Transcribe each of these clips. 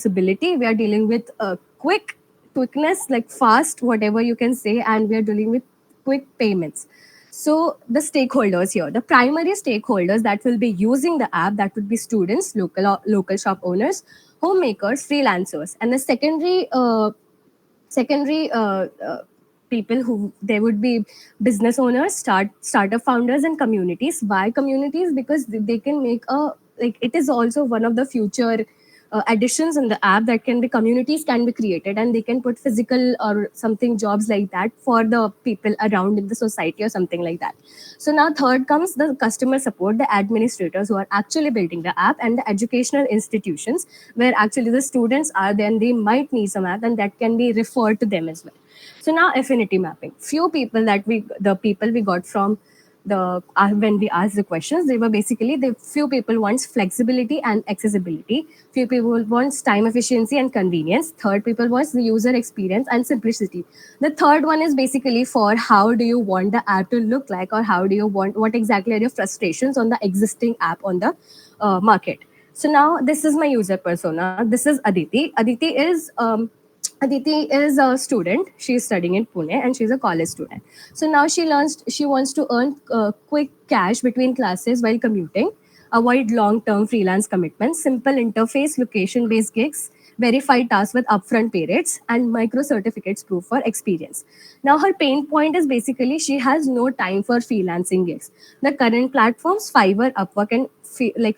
flexibility. We are dealing with quickness, like fast, whatever you can say, and we are dealing with quick payments. So the stakeholders here, the primary stakeholders that will be using the app, that would be students, local shop owners, homemakers, freelancers, and the secondary people who there would be business owners, startup founders, and communities. Why communities? Because they can make a, like, it is also one of the future additions in the app, that can be communities can be created, and they can put physical or something jobs like that for the people around in the society or something like that. So now third comes the customer support, the administrators who are actually building the app, and the educational institutions where actually the students are there and they might need some app, and that can be referred to them as well. So now affinity mapping. The people we got from the when we asked the questions, they were basically, the few people wants flexibility and accessibility, few people wants time efficiency and convenience, third people wants the user experience and simplicity. The third one is basically for how do you want the app to look like, or how do you want, what exactly are your frustrations on the existing app on the market. So now this is my user persona. This is Aditi. Aditi is a student. She is studying in Pune and she's a college student. So now she wants to earn quick cash between classes while commuting, avoid long-term freelance commitments, simple interface, location-based gigs, verified tasks with upfront pay rates, and micro certificates proof for experience. Now her pain point is basically she has no time for freelancing gigs. The current platforms, Fiverr, Upwork, and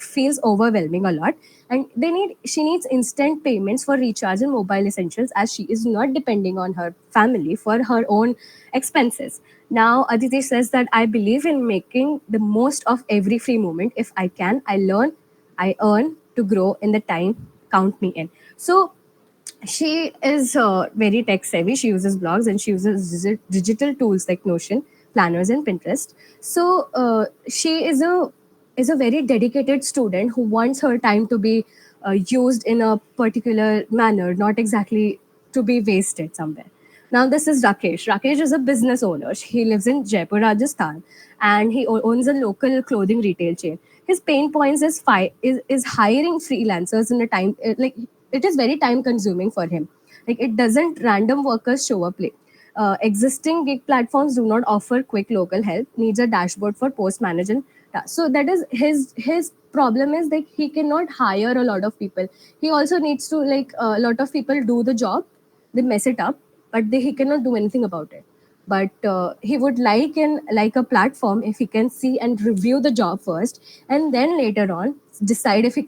feels overwhelming a lot, and she needs instant payments for recharge and mobile essentials, as she is not depending on her family for her own expenses. Now Aditi says that I believe in making the most of every free moment. If I can, I learn, I earn to grow in the time, count me in. So she is very tech savvy. She uses blogs and she uses digital tools like Notion, planners, and Pinterest. So she is a very dedicated student who wants her time to be used in a particular manner, not exactly to be wasted somewhere. Now this is Rakesh. Rakesh is a business owner. He lives in Jaipur, Rajasthan, and he owns a local clothing retail chain. His pain points is hiring freelancers in a time, like, it is very time consuming for him. Like, it doesn't random workers show up late. Existing gig platforms do not offer quick local help. Needs a dashboard for post management. So that is his problem, is like he cannot hire a lot of people. He also needs to, like, a lot of people do the job, they mess it up, but he cannot do anything about it. But he would like a platform if he can see and review the job first, and then later on decide if he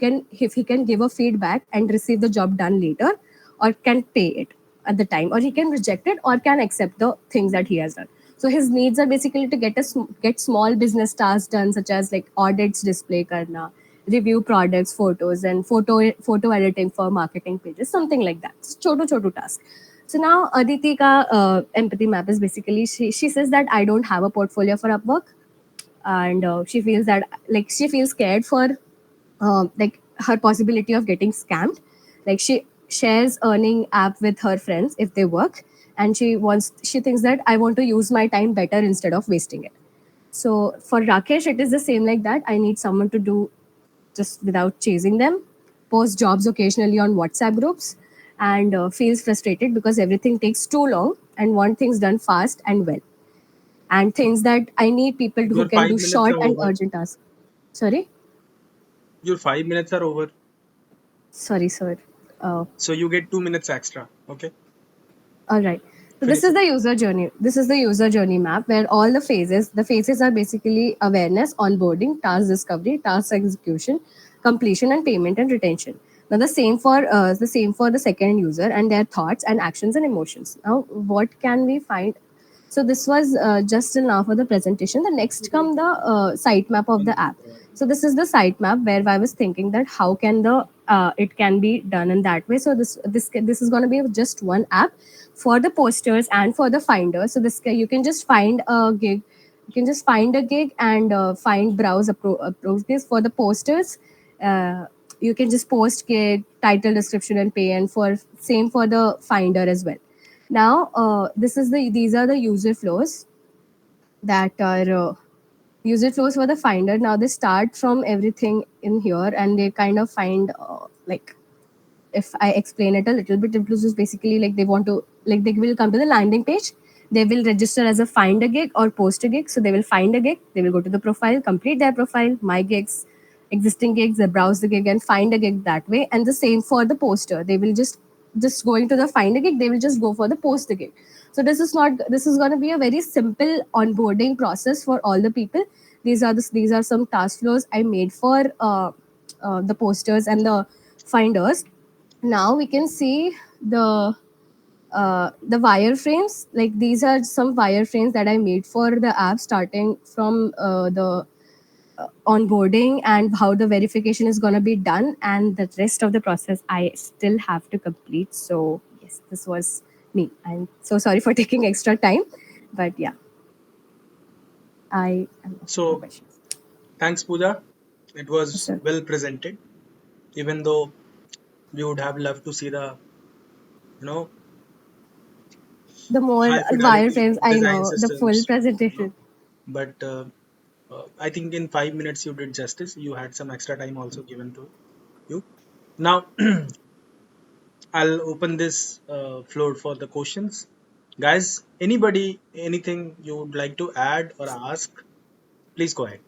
can give a feedback and receive the job done later, or can pay it at the time, or he can reject it or can accept the things that he has done. So his needs are basically to get small business tasks done, such as like audits, display karna, review products, photos, and photo editing for marketing pages, something like that. Choto choto task. So now Aditi ka empathy map is basically, she says that I don't have a portfolio for Upwork, and she feels that, like, she feels scared for like her possibility of getting scammed. Like, she shares earning app with her friends if they work, and she thinks that I want to use my time better instead of wasting it. So for Rakesh, it is the same like that. I need someone to do just without chasing them, post jobs occasionally on WhatsApp groups, and feels frustrated because everything takes too long and want things done fast and well. And things that I need people who Your can five do minutes short are and over. urgent tasks. Sorry? Your 5 minutes are over. Sorry, sir. So you get 2 minutes extra. Okay. All right. So this Finish is it. the user journey. This is the user journey map where all the phases are basically awareness, onboarding, task discovery, task execution, completion, and payment and retention. Now the same for the second user and their thoughts and actions and emotions. Now what can we find? So this was just till now for the presentation. The next come the sitemap of the app. So this is the sitemap where I was thinking that how can the it can be done in that way. So this is going to be just one app for the posters and for the finder. So you can just find a gig. You can just find a gig and find browse approach this for the posters. You can just post gig, title, description, and pay, and for same for the finder as well. Now, these are the user flows that are user flows for the finder. Now they start from everything in here, and they kind of find like if I explain it a little bit, influencers basically like they want to like they will come to the landing page, they will register as a find a gig or post a gig. So they will find a gig, they will go to the profile, complete their profile, my gigs, existing gigs, they browse the gig and find a gig that way. And the same for the poster, they will just going to the find a gig, they will just go for the post a gig. So this is going to be a very simple onboarding process for all the people. These are some task flows I made for the posters and the finders. Now we can see the wireframes. Like these are some wireframes that I made for the app, starting from the onboarding and how the verification is going to be done, and the rest of the process I still have to complete. So yes, this was me. I'm so sorry for taking extra time, but yeah, I am open for So questions. thanks, Pooja. It Yes, was sir. well presented, even though we would have loved to see the, you know, The more high fidelity wireframes, I design know the full systems, you know. presentation. But I think in 5 minutes you did justice. You had some extra time also given to you. Now I'll open this floor for the questions. Guys, anybody, anything you would like to add or ask, please go ahead.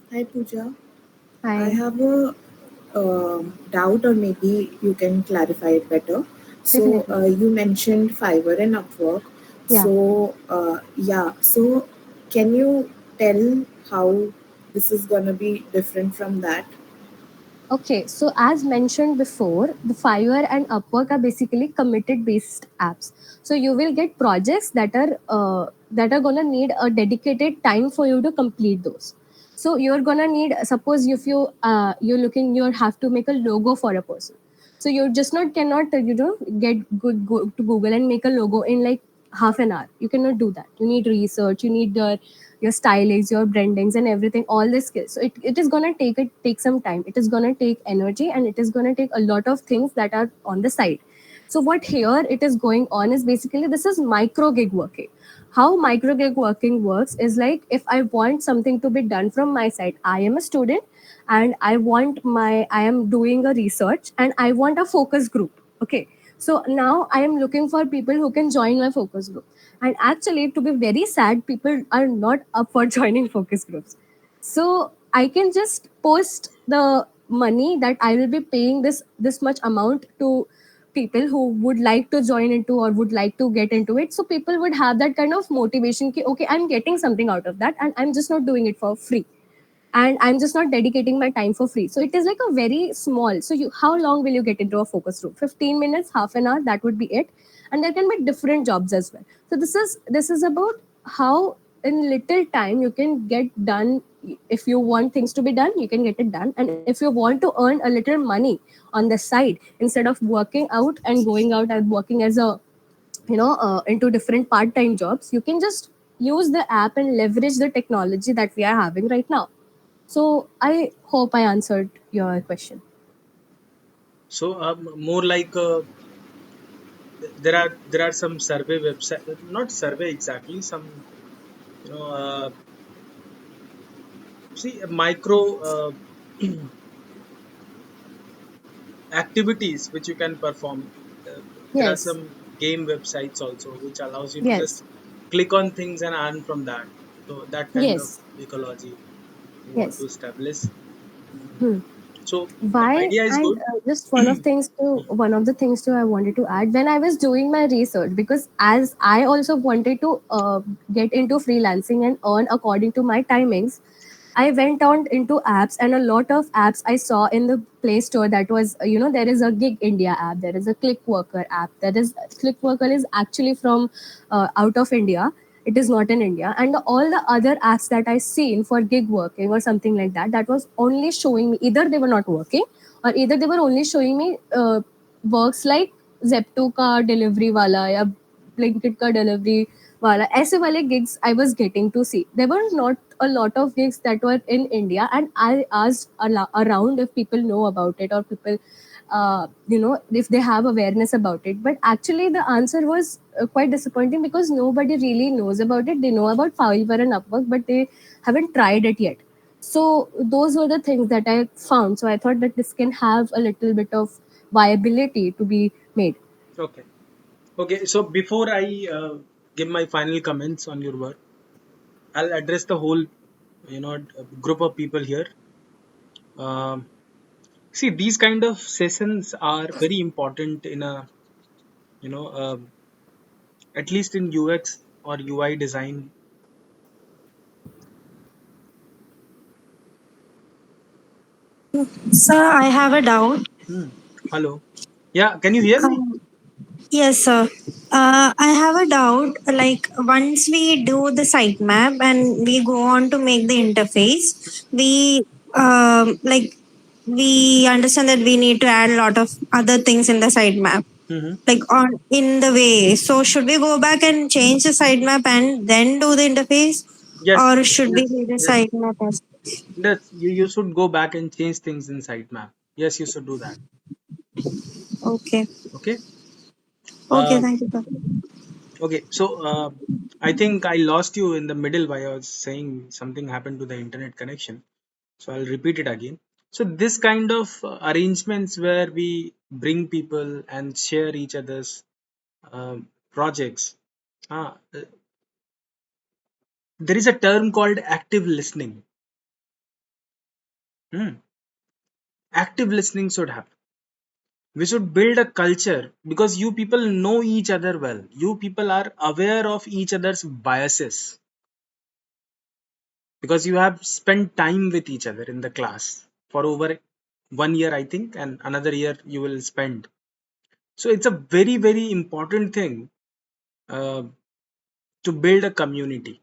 Hi Pooja, I I have a doubt, or maybe you can clarify it better. So definitely. you mentioned Fiverr and Upwork. Yeah. So yeah, so can you tell how this is gonna be different from that? Okay, so as mentioned before, the Fiverr and Upwork are basically committed based apps. So you will get projects that are gonna need a dedicated time for you to complete those. So you're gonna need, suppose if you have to make a logo for a person. So you just not cannot get go to Google and make a logo in like half an hour. You cannot do that. You need research. You need your stylings, your brandings, and everything, all the skills. So it is gonna take some time. It is gonna take energy, and it is gonna take a lot of things that are on the side. So what here it is going on is basically this is micro gig working. How micro gig working works is like if I want something to be done from my side, I am a student and I am doing a research and I want a focus group. Okay. So now I am looking for people who can join my focus group. And actually, to be very sad, people are not up for joining focus groups. So I can just post the money that I will be paying this much amount to people who would like to join into or would like to get into it. So people would have that kind of motivation ki, okay, I'm getting something out of that and I'm just not doing it for free, and I'm just not dedicating my time for free. So it is like a very small. So you, how long will you get into a focus group? 15 minutes, half an hour, that would be it. And there can be different jobs as well. So this is about how in little time you can get done. If you want things to be done, you can get it done. And if you want to earn a little money on the side, instead of working out and going out and working as a into different part-time jobs, you can just use the app and leverage the technology that we are having right now. So I hope I answered your question. So more like there are some survey website, not survey exactly, some, you know, see micro activities which you can perform. There are Yes, some game websites also which allows you to yes, just click on things and earn from that. So that kind of yes, ecology you want to yes. establish. Mm. Hmm. So the Why? idea is And good. just one of the things too I wanted to add when I was doing my research, because as I also wanted to get into freelancing and earn according to my timings, I went on into apps, and a lot of apps I saw in the Play Store that was, there is a Gig India app, there is a Click Worker app. Click Worker is actually from out of India. It is not in India. And all the other apps that I seen for gig working or something like that, that was only showing me either they were not working or either they were only showing me works like Zepto ka delivery wala ya Blinkit ka delivery wala. ऐसे वाले gigs I was getting to see. They were not a lot of gigs that were in India, and I asked around if people know about it, or people, if they have awareness about it. But actually, the answer was quite disappointing, because nobody really knows about it. They know about Fiverr and Upwork, but they haven't tried it yet. So those were the things that I found. So I thought that this can have a little bit of viability to be made. Okay. Okay. So before I give my final comments on your work, I'll address the whole, group of people here. Um, See, these kind of sessions are very important in a, you know, at least in UX or UI design. Sir, I have a doubt. Hmm. Hello. Yeah. Can you hear me? Um, yes, sir. I have a doubt. Like once we do the sitemap and we go on to make the interface, we we understand that we need to add a lot of other things in the sitemap, Hmm. like on in the way. So should we go back and change the sitemap and then do the interface, Yes. or should we Yes. do the Yes. sitemap first? Yes. You should go back and change things in sitemap. Yes, you should do that. Okay. Okay. Okay. Uh, Thank you, sir. okay. So I think I lost you in the middle while I was saying something happened to the internet connection. So I'll repeat it again. So this kind of arrangements where we bring people and share each other's projects. There is a term called active listening. Hmm. Active listening should happen. We should build a culture because you people know each other well. You people are aware of each other's biases because you have spent time with each other in the class for over 1 year, I think, and another year you will spend. So it's a very, very important thing uh, to build a community.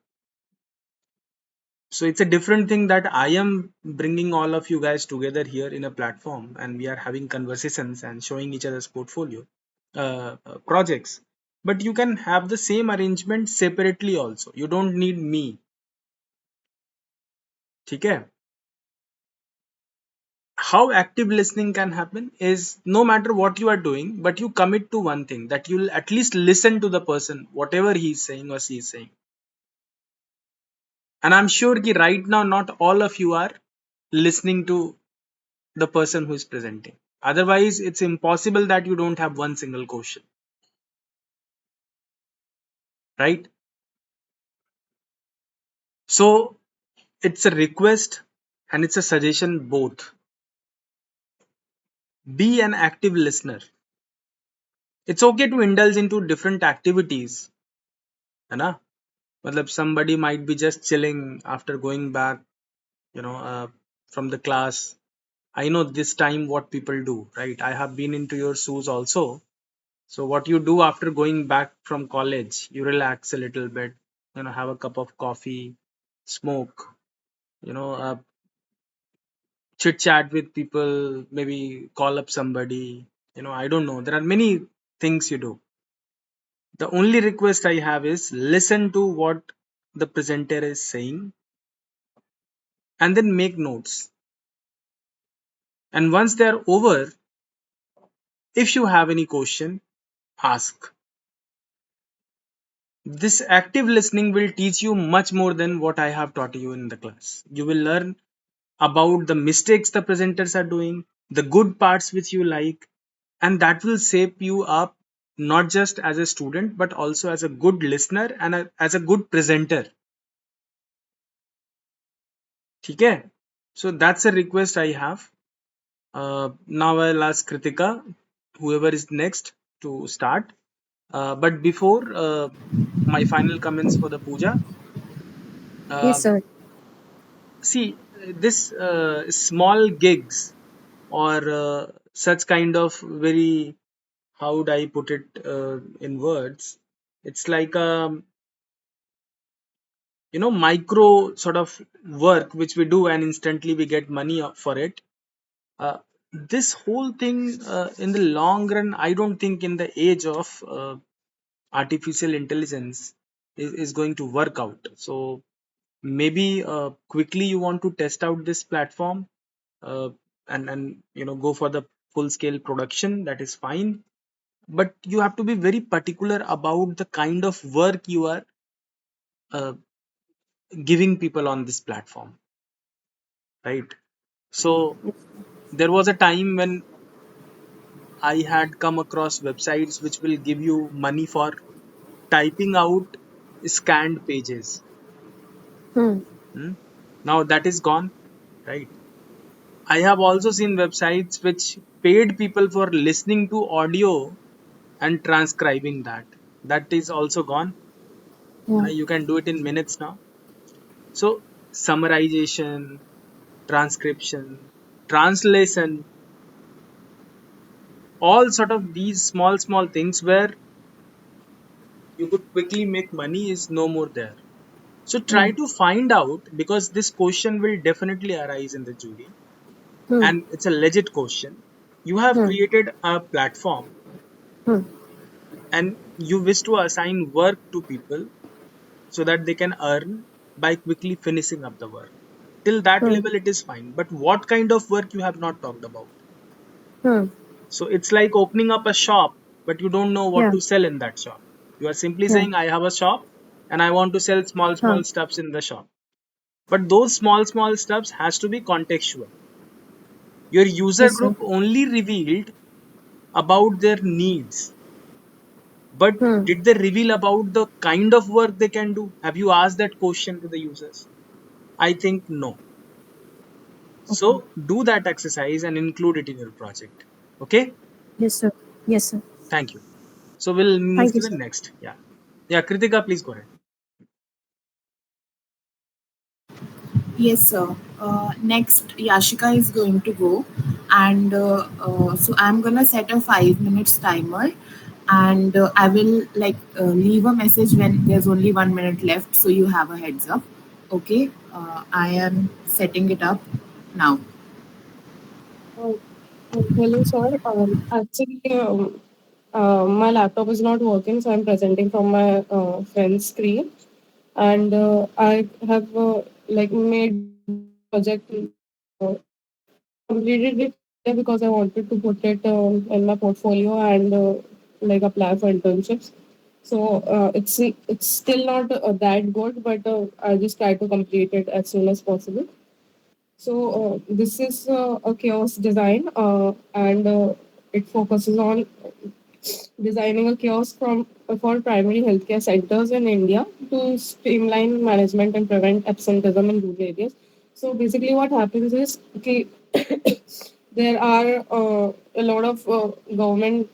So it's a different thing that I am bringing all of you guys together here in a platform, and we are having conversations and showing each other's portfolio projects. But you can have the same arrangement separately also. You don't need me. Okay? How active listening can happen is no matter what you are doing, but you commit to one thing, that you'll at least listen to the person, whatever he's saying or she's saying. And I'm sure that right now, not all of you are listening to the person who is presenting. Otherwise, it's impossible that you don't have one single question, right? So it's a request and it's a suggestion both. Be an active listener. It's okay to indulge into different activities. है ना? मतलब somebody might be just chilling after going back, you know, from the class. I know this time what people do, right? I have been into your shoes also. So what you do after going back from college, you relax a little bit, have a cup of coffee, smoke, chit chat with people, maybe call up somebody, I don't know. There are many things you do. The only request I have is listen to what the presenter is saying and then make notes. And once they're over, if you have any question, ask. This active listening will teach you much more than what I have taught you in the class. You will learn about the mistakes the presenters are doing, the good parts which you like, and that will shape you up not just as a student but also as a good listener and as a good presenter. Okay? So that's a request I have. Now I'll ask Kritika, whoever is next, to start. But before my final comments for the puja, Yes, uh, sir. see this small gigs or such kind of very, how would I put it in words? It's like a micro sort of work which we do and instantly we get money for it. Uh, this whole thing in the long run, I don't think in the age of artificial intelligence is going to work out. So maybe quickly you want to test out this platform, uh, and go for the full scale production, that is fine. But you have to be very particular about the kind of work you are uh, giving people on this platform, right? So there was a time when I had come across websites which will give you money for typing out scanned pages. Hmm. Hmm? Now that is gone, right? I have also seen websites which paid people for listening to audio and transcribing that. That is also gone. Yeah. You can do it in minutes now. So summarization, transcription, translation, all sort of these small things where you could quickly make money is no more there. So try Hmm. to find out, because this question will definitely arise in the jury Hmm. and it's a legit question. You have Hmm. created a platform Hmm. and you wish to assign work to people so that they can earn by quickly finishing up the work. Till that Hmm. level, it is fine. But what kind of work you have not talked about? Hmm. So it's like opening up a shop, but you don't know what Yeah. to sell in that shop. You are simply Yeah. saying, I have a shop and I want to sell Huh. small stuffs in the shop. But those small stuffs has to be contextual. Your user Yes, sir. group only revealed about their needs, but Hmm. did they reveal about the kind of work they can do? Have you asked that question to the users? I think no. Okay. So do that exercise and include it in your project. Okay? Yes, sir. Yes, sir. Thank you. So we'll move Thank to you, the sir. next. Yeah. Yeah, Kritika, please go ahead. Yes, sir. Next, Yashika is going to go, and so I'm gonna set a 5 minutes timer, and I will leave a message when there's only 1 minute left, so you have a heads up. Okay, I am setting it up now. Oh, hello, sir. Actually, my laptop is not working, so I'm presenting from my friend's screen, and I have made project completed it because I wanted to put it in my portfolio and apply for internships. So it's still not that good, but I just try to complete it as soon as possible. So this is a kiosk design, and it focuses on designing a kiosk for primary healthcare centers in India to streamline management and prevent absenteeism in rural areas. So basically, what happens is, okay, there are a lot of government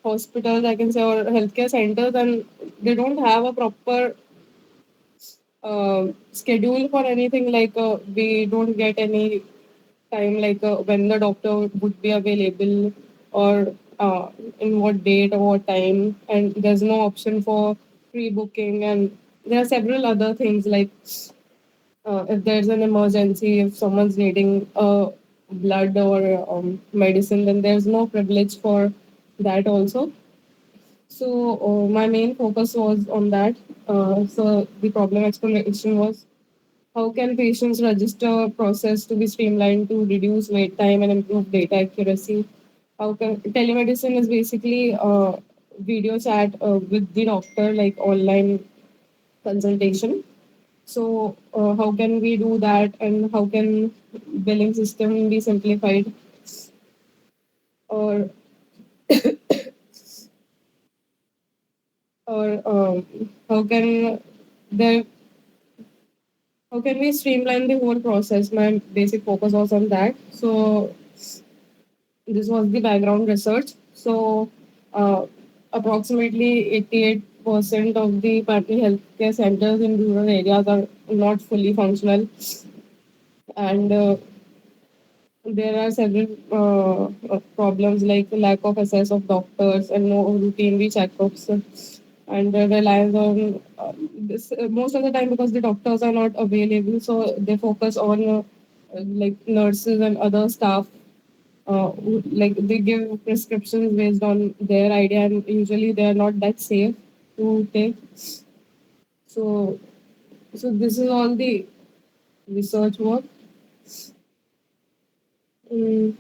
hospitals, I can say, or healthcare centers, and they don't have a proper schedule for anything. We don't get any time when the doctor would be available, or in what date or what time, and there's no option for pre-booking, and there are several other things like if there's an emergency, if someone's needing blood or medicine, then there's no privilege for that also. So my main focus was on that. So the problem explanation was, how can patients register process to be streamlined to reduce wait time and improve data accuracy? How can telemedicine is basically video chat with the doctor, like online consultation. So how can we do that, and how can billing system be simplified, or how can there how can we streamline the whole process? My basic focus was on that. So this was the background research. So, approximately 88% of the primary healthcare centers in rural areas are not fully functional, and there are several problems like the lack of access of doctors and no routine checkups, and the reliance on this most of the time, because the doctors are not available, so they focus on nurses and other staff, they give prescriptions based on their idea, and usually they are not that safe to take. So So this is all the research work. Mm,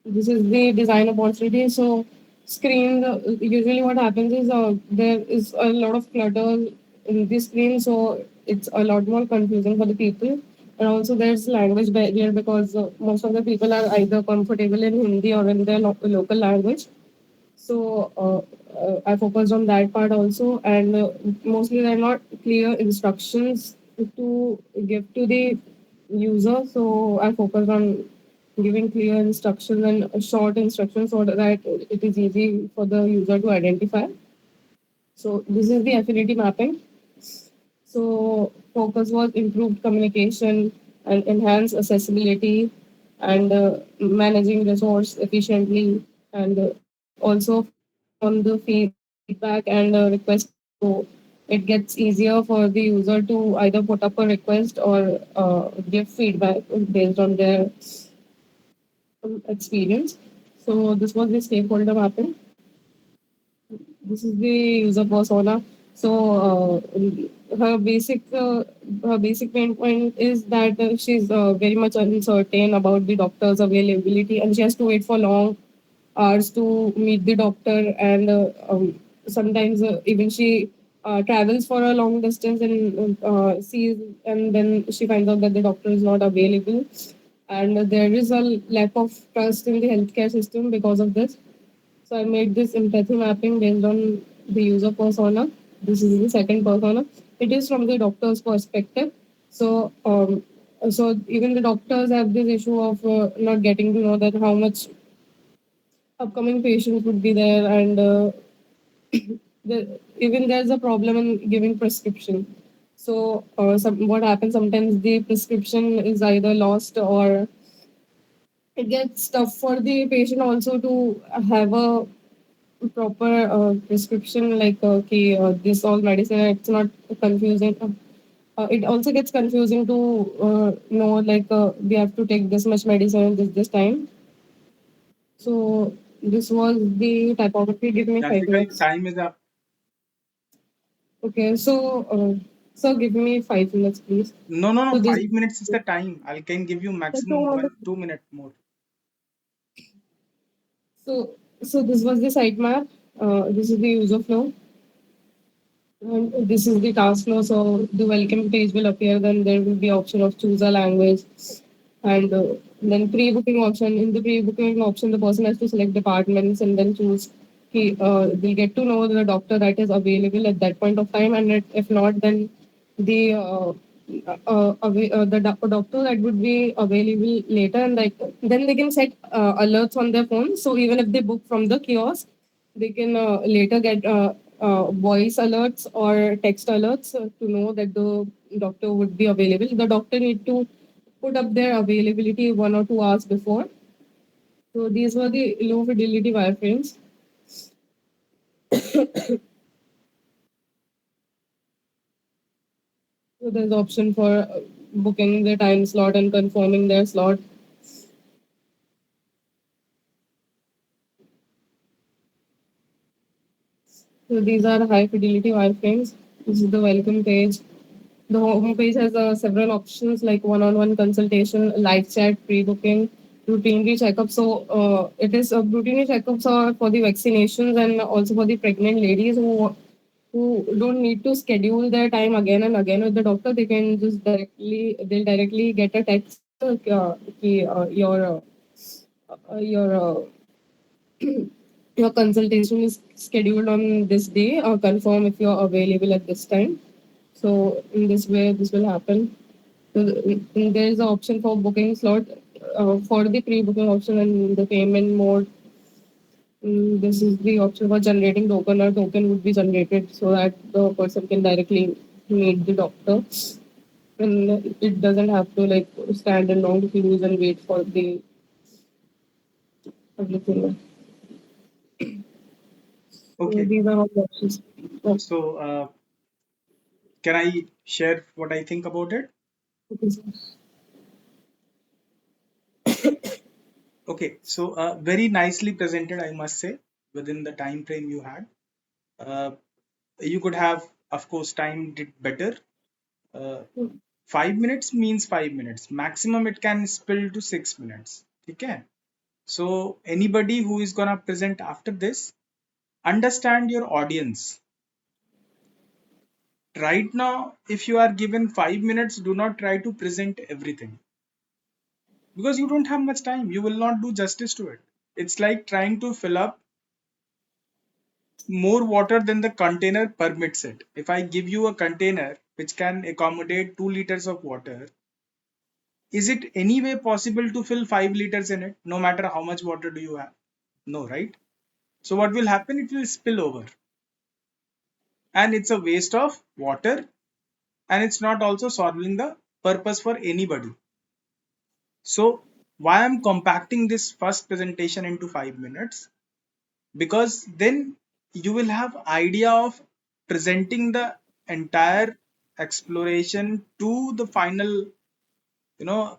this is the design opportunity. So screen, usually what happens is there is a lot of clutter in the screen, so it's a lot more confusing for the people. And also there's language barrier because most of the people are either comfortable in Hindi or in their local language. So I focused on that part also, and mostly there are not clear instructions to give to the user. So I focused on giving clear instructions and short instructions so that it is easy for the user to identify. So this is the affinity mapping. So focus was improved communication and enhanced accessibility and managing resource efficiently and also on the feedback and request. So it gets easier for the user to either put up a request or give feedback based on their experience. So this was the stakeholder mapping. This is the user persona. So her basic pain point is that she's very much uncertain about the doctor's availability, and she has to wait for long hours to meet the doctor, and sometimes even she travels for a long distance and sees, and then she finds out that the doctor is not available, and there is a lack of trust in the healthcare system because of this. So I made this empathy mapping based on the user persona. This is the second persona. It is from the doctor's perspective. So so even the doctors have this issue of not getting to know that how much upcoming patients would be there, and even there's a problem in giving prescription. So what happens sometimes the prescription is either lost or it gets tough for the patient also to have a proper prescription like okay this all medicine, it's not confusing. It also gets confusing to know like we have to take this much medicine this time. So this was the typography. Give me five Yashika, your minutes. time is up. Okay, so give me 5 minutes please. No, no, no. So this 5 minutes is the time. I can give you so maximum 2 minutes more. so this was the sitemap. This is the user flow. And this is the task flow. So the welcome page will appear. Then there will be option of choose a language, and then pre-booking option. In the pre-booking option, the person has to select departments and then choose. They'll get to know the doctor that is available at that point of time, and if not, then the doctor that would be available later, and like then they can set alerts on their phone. So even if they book from the kiosk, they can later get voice alerts or text alerts to know that the doctor would be available. The doctor need to put up their availability 1 or 2 hours before. So these were the low fidelity wireframes. So there's option for booking the time slot and confirming their slot. So these are high fidelity wireframes. This is the welcome page. The homepage has several options like one-on-one consultation, live chat, pre-booking, routinely checkup. So it is routinely checkups are for the vaccinations and also for the pregnant ladies who don't need to schedule their time again and again with the doctor. They can just they'll directly get a text your your consultation is scheduled on this day or confirm if you're available at this time. So in this way, this will happen. So there is an option for booking slot for the pre-booking option and the payment mode. This is the option for generating token. A token would be generated so that the person can directly meet the doctor, and it doesn't have to like stand in long queues and wait for the everything. So Okay. these are all the options. Oh, So, can I share what I think about it? okay, sir. Okay. So, very nicely presented, I must say, within the time frame you had. Uh, you could have of course time did better. 5 minutes means 5 minutes. Maximum it can spill to 6 minutes. Okay. So anybody who is gonna present after this, understand your audience. Right now, if you are given 5 minutes, do not try to present everything because you don't have much time. You will not do justice to it. It's like trying to fill up more water than the container permits it. If I give you a container which can accommodate 2 liters of water, is it any way possible to fill 5 liters in it, no matter how much water do you have? No, right? So what will happen? It will spill over. And it's a waste of water, and it's not also solving the purpose for anybody. So why I'm compacting this first presentation into 5 minutes? Because then you will have idea of presenting the entire exploration to the final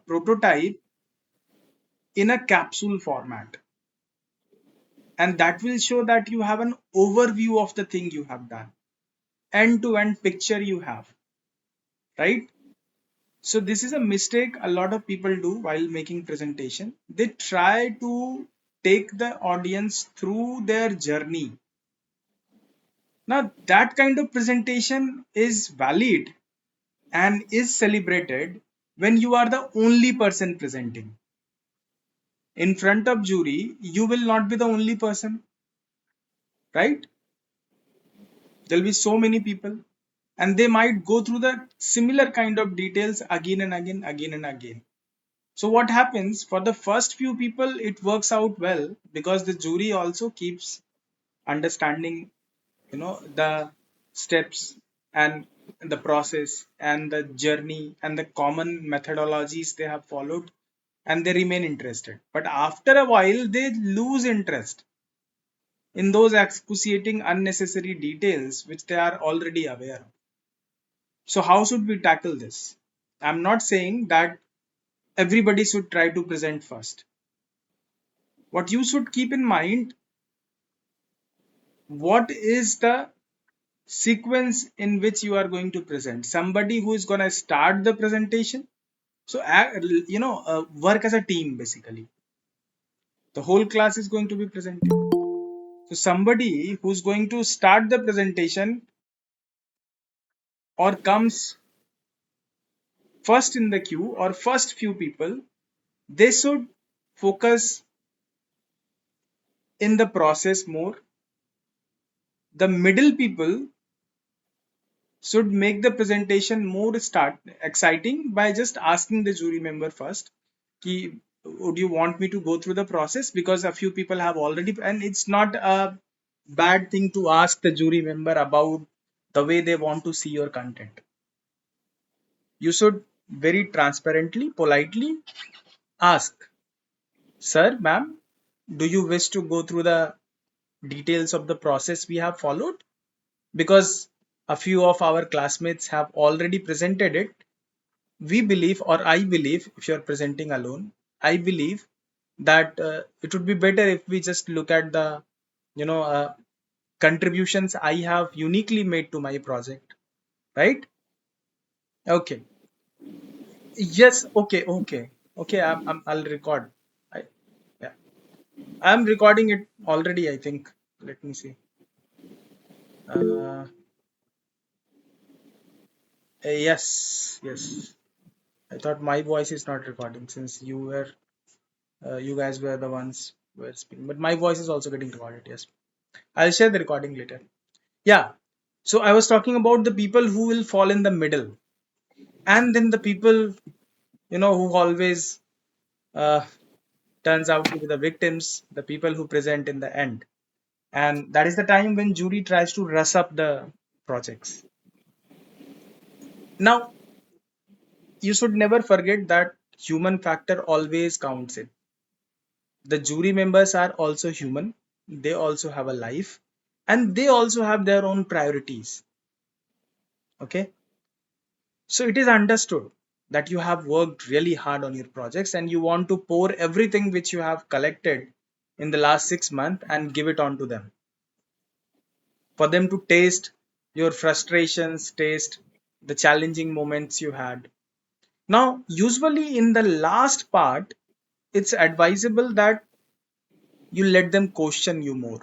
prototype in a capsule format, and that will show that you have an overview of the thing you have done, end to end picture you have, right? So this is a mistake a lot of people do while making presentation. They try to take the audience through their journey. Now that kind of presentation is valid and is celebrated when you are the only person presenting. In front of jury, you will not be the only person, right? There'll be so many people, and they might go through the similar kind of details again and again, again and again. So what happens for the first few people, it works out well because the jury also keeps understanding, the steps and the process and the journey and the common methodologies they have followed, and they remain interested. But after a while, they lose interest in those excruciating unnecessary details which they are already aware of. So how should we tackle this? I'm not saying that everybody should try to present first. What you should keep in mind, what is the sequence in which you are going to present? Somebody who is going to start the presentation. So work as a team. Basically the whole class is going to be presenting. So somebody who's going to start the presentation or comes first in the queue or first few people, they should focus in the process more. The middle people should make the presentation more start exciting by just asking the jury member first, ki, would you want me to go through the process? Because a few people have already, and it's not a bad thing to ask the jury member about the way they want to see your content. You should very transparently, politely ask, sir, ma'am, do you wish to go through the details of the process we have followed? Because a few of our classmates have already presented it. We believe, or I believe, if you're presenting alone, I believe that it would be better if we just look at the contributions I have uniquely made to my project, right? Okay. Yes. Okay. I'll record. I, yeah. I'm recording it already, I think. Let me see. Yes. I thought my voice is not recording since you guys were the ones who were speaking, but my voice is also getting recorded. Yes, I'll share the recording later. Yeah. So I was talking about the people who will fall in the middle, and then the people who always uh, turns out to be the victims, the people who present in the end, and that is the time when jury tries to rush up the projects. Now you should never forget that human factor always counts in. The jury members are also human, they also have a life, and they also have their own priorities. Okay, so it is understood that you have worked really hard on your projects and you want to pour everything which you have collected in the last 6 months and give it on to them for them to taste your frustrations, taste, the challenging moments you had. Now, usually in the last part, it's advisable that you let them question you more,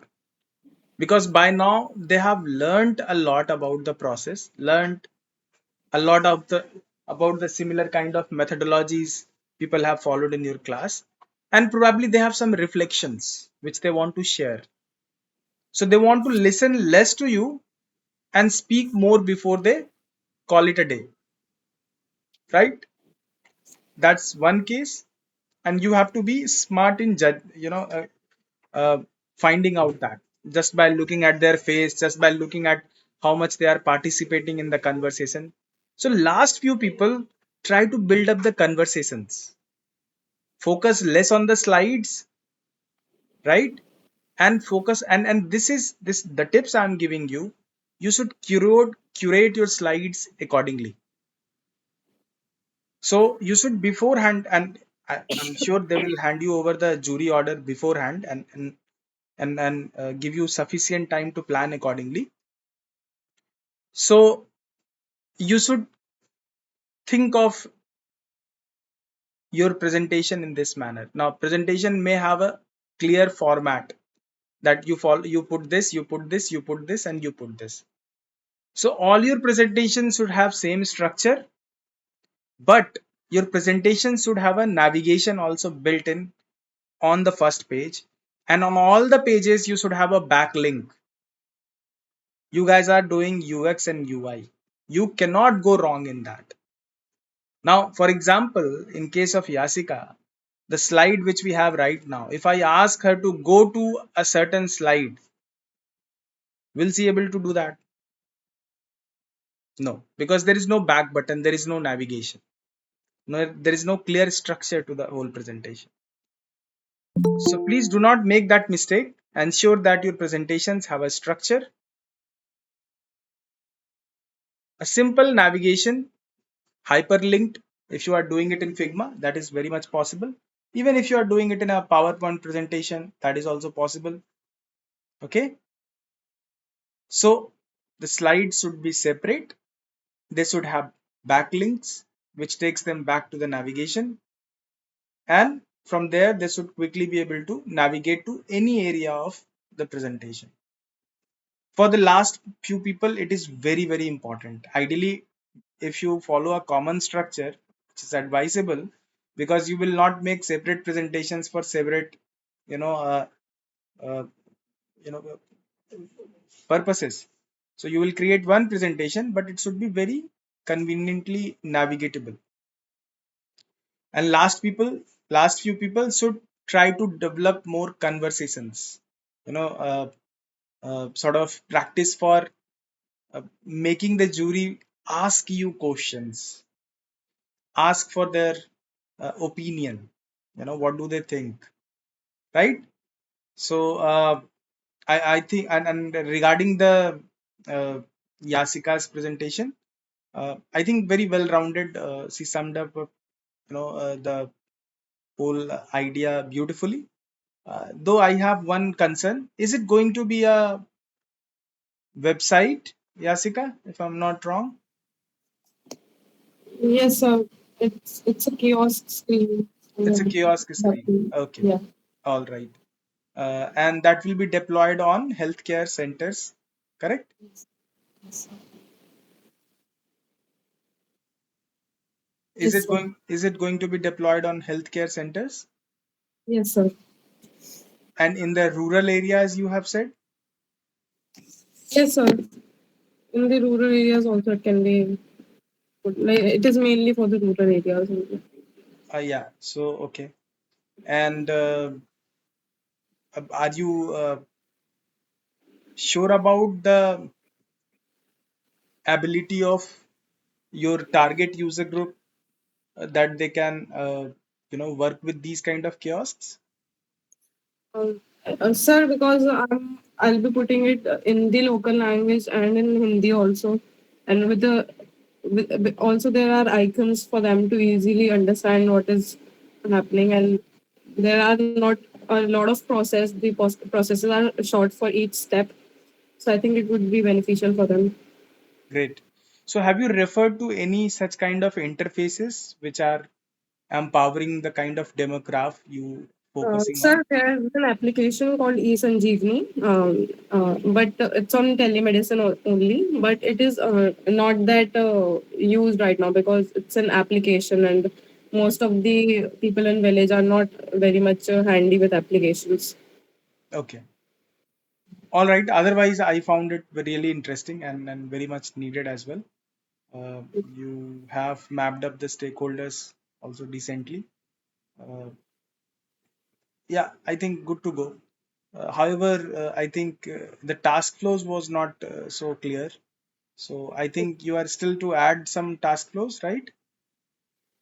because by now they have learned a lot about the process, learned a lot of the about the similar kind of methodologies people have followed in your class, and probably they have some reflections which they want to share. So they want to listen less to you and speak more before they call it a day, right? That's one case. And you have to be smart in uh, finding out that just by looking at their face, just by looking at how much they are participating in the conversation. So last few people try to build up the conversations, focus less on the slides, right? And focus, and this the tips I'm giving you. You should curate your slides accordingly. So you should beforehand, and I'm sure they will hand you over the jury order beforehand, and give you sufficient time to plan accordingly. So you should think of your presentation in this manner. Now, presentation may have a clear format that you follow. You put this, you put this, you put this, and you put this. So all your presentations should have same structure, but your presentation should have a navigation also built in on the first page, and on all the pages you should have a backlink. You guys are doing UX and UI. You cannot go wrong in that. Now, for example, in case of Yasika, the slide which we have right now, if I ask her to go to a certain slide, will she able to do that? No, because there is no back button, there is no navigation. No, there is no clear structure to the whole presentation. So please do not make that mistake. Ensure that your presentations have a structure, a simple navigation, hyperlinked. If you are doing it in Figma, that is very much possible. Even if you are doing it in a PowerPoint presentation, that is also possible. Okay. So the slides should be separate. They should have backlinks, which takes them back to the navigation. And from there, they should quickly be able to navigate to any area of the presentation. For the last few people, it is very, very important. Ideally, if you follow a common structure, which is advisable, because you will not make separate presentations for separate, you know, uh, uh, you know, purposes. So you will create one presentation, but it should be very conveniently navigatable. And last few people should try to develop more conversations. Sort of practice for making the jury ask you questions, ask for their opinion. What do they think, right? So I think, and regarding the uh, Yasika's presentation, I think very well rounded. She summed up, the whole idea beautifully. Though I have one concern: is it going to be a website, Yasika? If I'm not wrong, Yes, sir. It's a kiosk screen. it's a kiosk screen. Okay, Yeah. all right. And that will be deployed on healthcare centers, correct? Yes, sir. Is it going to be deployed on healthcare centers Yes, sir. and in the rural areas, you have said? Yes, sir. In the rural areas also it can be put, like it is mainly for the rural areas only. Yeah. So okay. And are you sure about the ability of your target user group, that they can work with these kind of kiosks? Uh, Sir, because I'll be putting it in the local language and in Hindi also, and also there are icons for them to easily understand what is happening, and there are not a lot of process. The processes are short for each step, so I think it would be beneficial for them. Great. So have you referred to any such kind of interfaces which are empowering the kind of demograph you focusing on? Sir, there's an application called eSanjeevani, but it's on telemedicine only. But it is not that used right now because it's an application, and most of the people in village are not very much handy with applications. Okay. All right. Otherwise, I found it really interesting and very much needed as well. You have mapped up the stakeholders also decently. Uh, yeah, I think good to go. However, I think the task flows was not so clear. So I think you are still to add some task flows, right?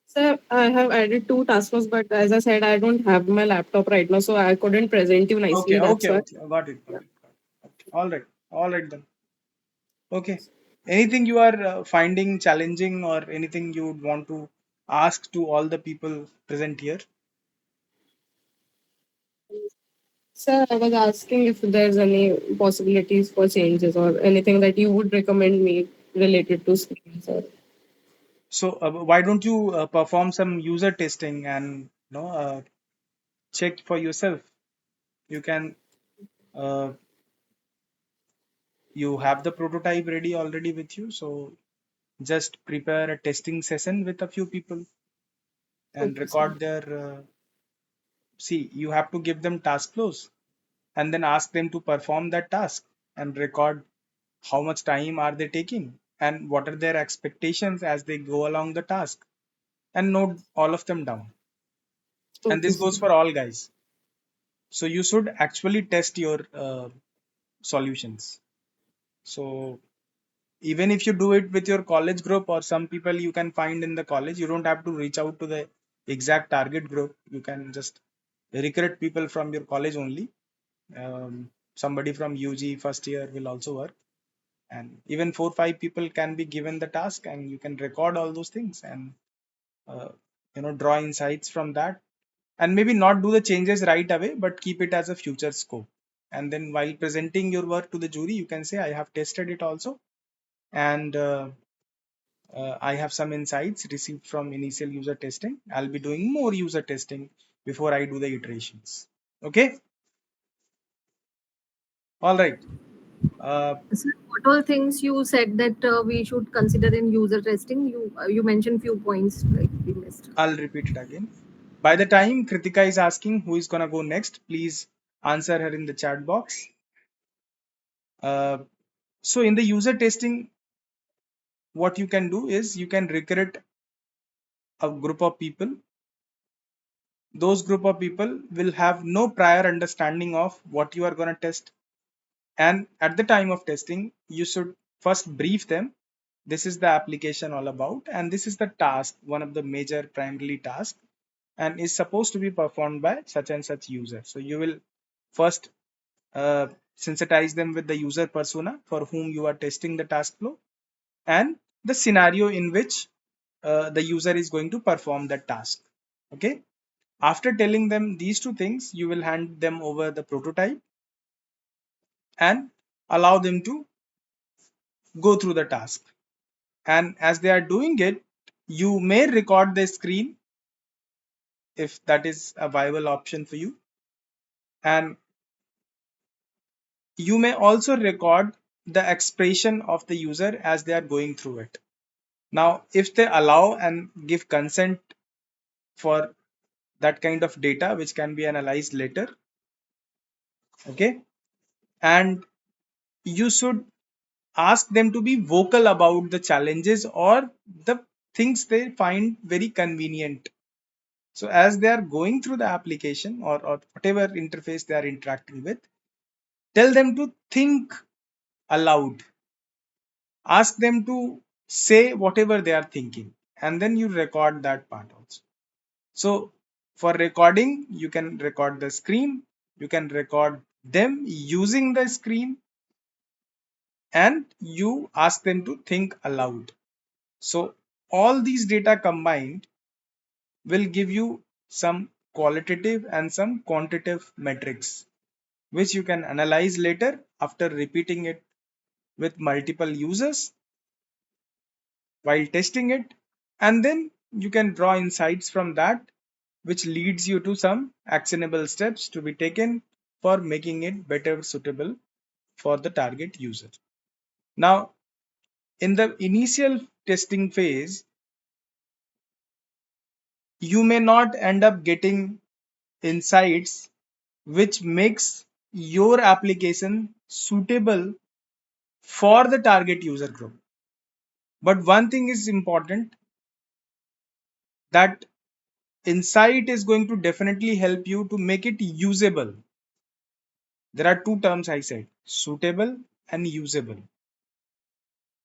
So I have added two task force, but as I said, I don't have my laptop right now, so I couldn't present you Okay, nicely. That's okay, why. okay. Got it, got it, got it. Okay. All right then. Okay. Anything you are finding challenging or anything you would want to ask to all the people present here? Sir, I was asking if there's any possibilities for changes or anything that you would recommend me related to screen, sir. So why don't you perform some user testing and check for yourself? You can you have the prototype ready already with you, so just prepare a testing session with a few people and Okay, sir. record their see, you have to give them task flows and then ask them to perform that task and record how much time are they taking and what are their expectations as they go along the task, and note all of them down. And Okay, this sir. goes for all guys, so you should actually test your solutions. So even if you do it with your college group or some people you can find in the college, you don't have to reach out to the exact target group. You can just recruit people from your college only. Somebody from UG first year will also work, and even 4 5 people can be given the task and you can record all those things and uh, draw insights from that, and maybe not do the changes right away but keep it as a future scope. And then while presenting your work to the jury, you can say I have tested it also, and I have some insights received from initial user testing. I'll be doing more user testing before I do the iterations. Okay. All right. uh, Sir, what all things you said that we should consider in user testing? You mentioned few points like we missed. I'll repeat it again. By the time Kritika is asking who is gonna go next, please answer her in the chat box. So in the user testing, what you can do is you can recruit a group of people. Those group of people will have no prior understanding of what you are going to test, and at the time of testing you should first brief them. This is the application all about and this is the task, one of the major primarily task, and is supposed to be performed by such and such user. So you will first uh, sensitize them with the user persona for whom you are testing the task flow and the scenario in which the user is going to perform that task. Okay. After telling them these two things, you will hand them over the prototype and allow them to go through the task. And as they are doing it, you may record the screen if that is a viable option for you. And you may also record the expression of the user as they are going through it. Now, if they allow and give consent for that kind of data, which can be analyzed later, okay, and you should ask them to be vocal about the challenges or the things they find very convenient. So as they are going through the application or whatever interface they are interacting with, tell them to think aloud. Ask them to say whatever they are thinking, and then you record that part also. So for recording, you can record the screen, you can record them using the screen, and you ask them to think aloud. So all these data combined will give you some qualitative and some quantitative metrics, which you can analyze later after repeating it with multiple users while testing it, and then you can draw insights from that, which leads you to some actionable steps to be taken for making it better suitable for the target user. Now, in the initial testing phase, you may not end up getting insights which makes your application suitable for the target user group. But one thing is important, that insight is going to definitely help you to make it usable. There are two terms I said, suitable and usable.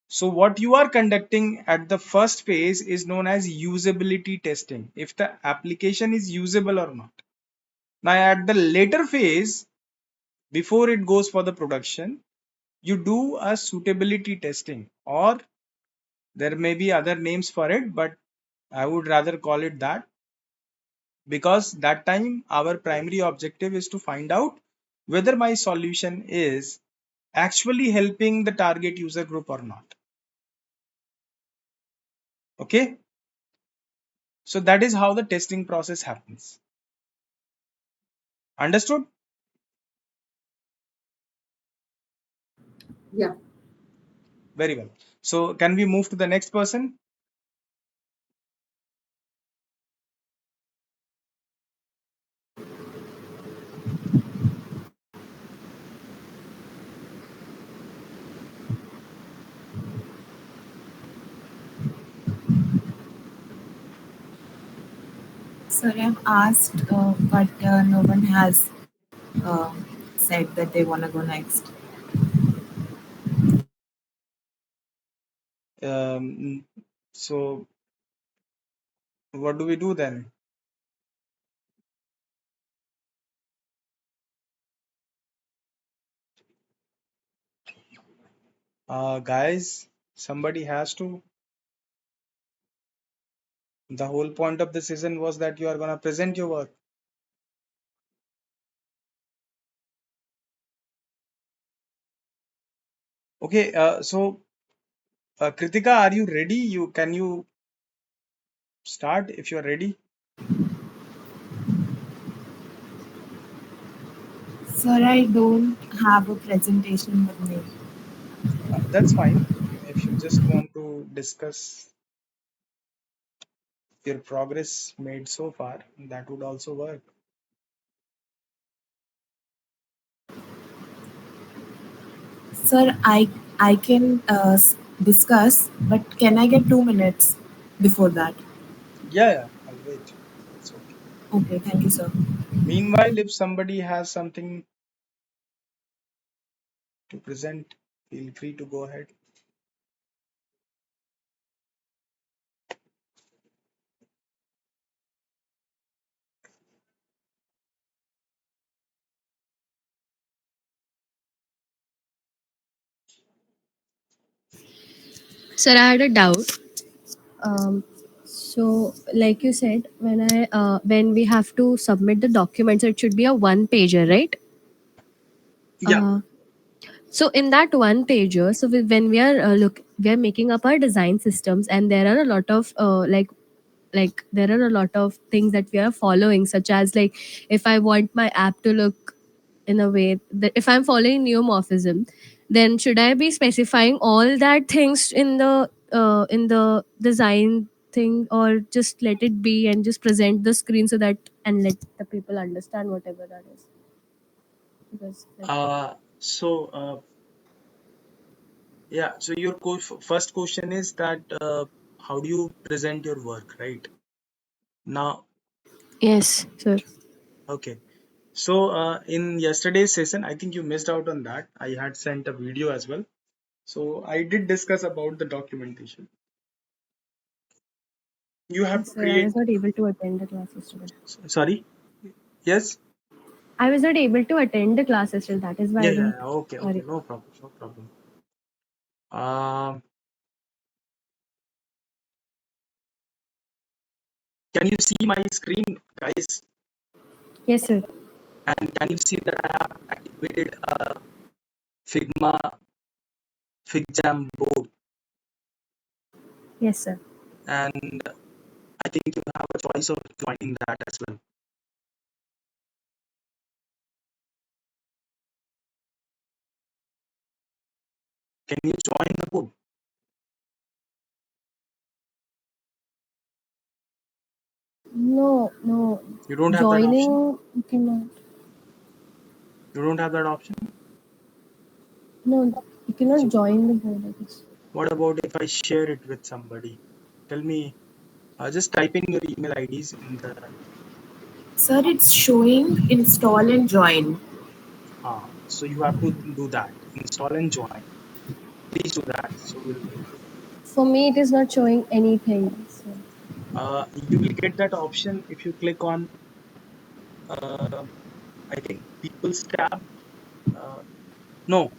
So what you are conducting at the first phase is known as usability testing, if the application is usable or not. Now at the later phase, before it goes for the production, you do a suitability testing, or there may be other names for it, but I would rather call it that, because that time our primary objective is to find out whether my solution is actually helping the target user group or not. Okay, so that is how the testing process happens. Understood? Yeah. Very well. So can we move to the next person? Sorry, I've asked, but no one has uh, said that they want to go next. So what do we do then? Guys, somebody has to. The whole point of the session was that you are going to present your work. Okay, so Kritika, are you ready? Can you start if you are ready? Sir, I don't have a presentation with me. That's fine. If you just want to discuss your progress made so far, that would also work. Sir, I can discuss, but can I get 2 minutes before that? Yeah, I'll wait. It's okay. Okay, thank you, sir. Meanwhile, if somebody has something to present, feel free to go ahead. Sir, I had a doubt. So, like you said, when we have to submit the documents, it should be a one pager, right? Yeah. Uh, so in that one pager, so when we are making up our design systems, and there are a lot of there are a lot of things that we are following, such as like if I want my app to look in a way that if I'm following neomorphism, then should I be specifying all that things in the design thing, or just let it be and just present the screen so that and let the people understand whatever that is? Because like, So yeah. So your first question is that how do you present your work, right? Now, yes, sir. okay. So in yesterday's session, I think you missed out on that. I had sent a video as well. So I did discuss about the documentation. You have Yes, to sir. I create. was not able to attend the classes today. Sorry. Yes. I was not able to attend the classes till that is why Yeah, I yeah, don't. yeah. Okay, okay. Sorry. No problem. No problem. Um, can you see my screen, guys? Yes, sir. And can you see that I have activated a Figma FigJam board? Yes, sir. and I think you have a choice of joining that as well. Can you join the code? No, no. You don't have that Joining, option? you cannot. You don't have that option? No, you cannot So join the board, I guess. what about if I share it with somebody? Tell me, just type in your email IDs in the Sir, it's showing install and join. so you have to do that. Install and join. Please do that. So For me, it is not showing anything. So. you will get that option if you click on I think People's tab. Uh, no,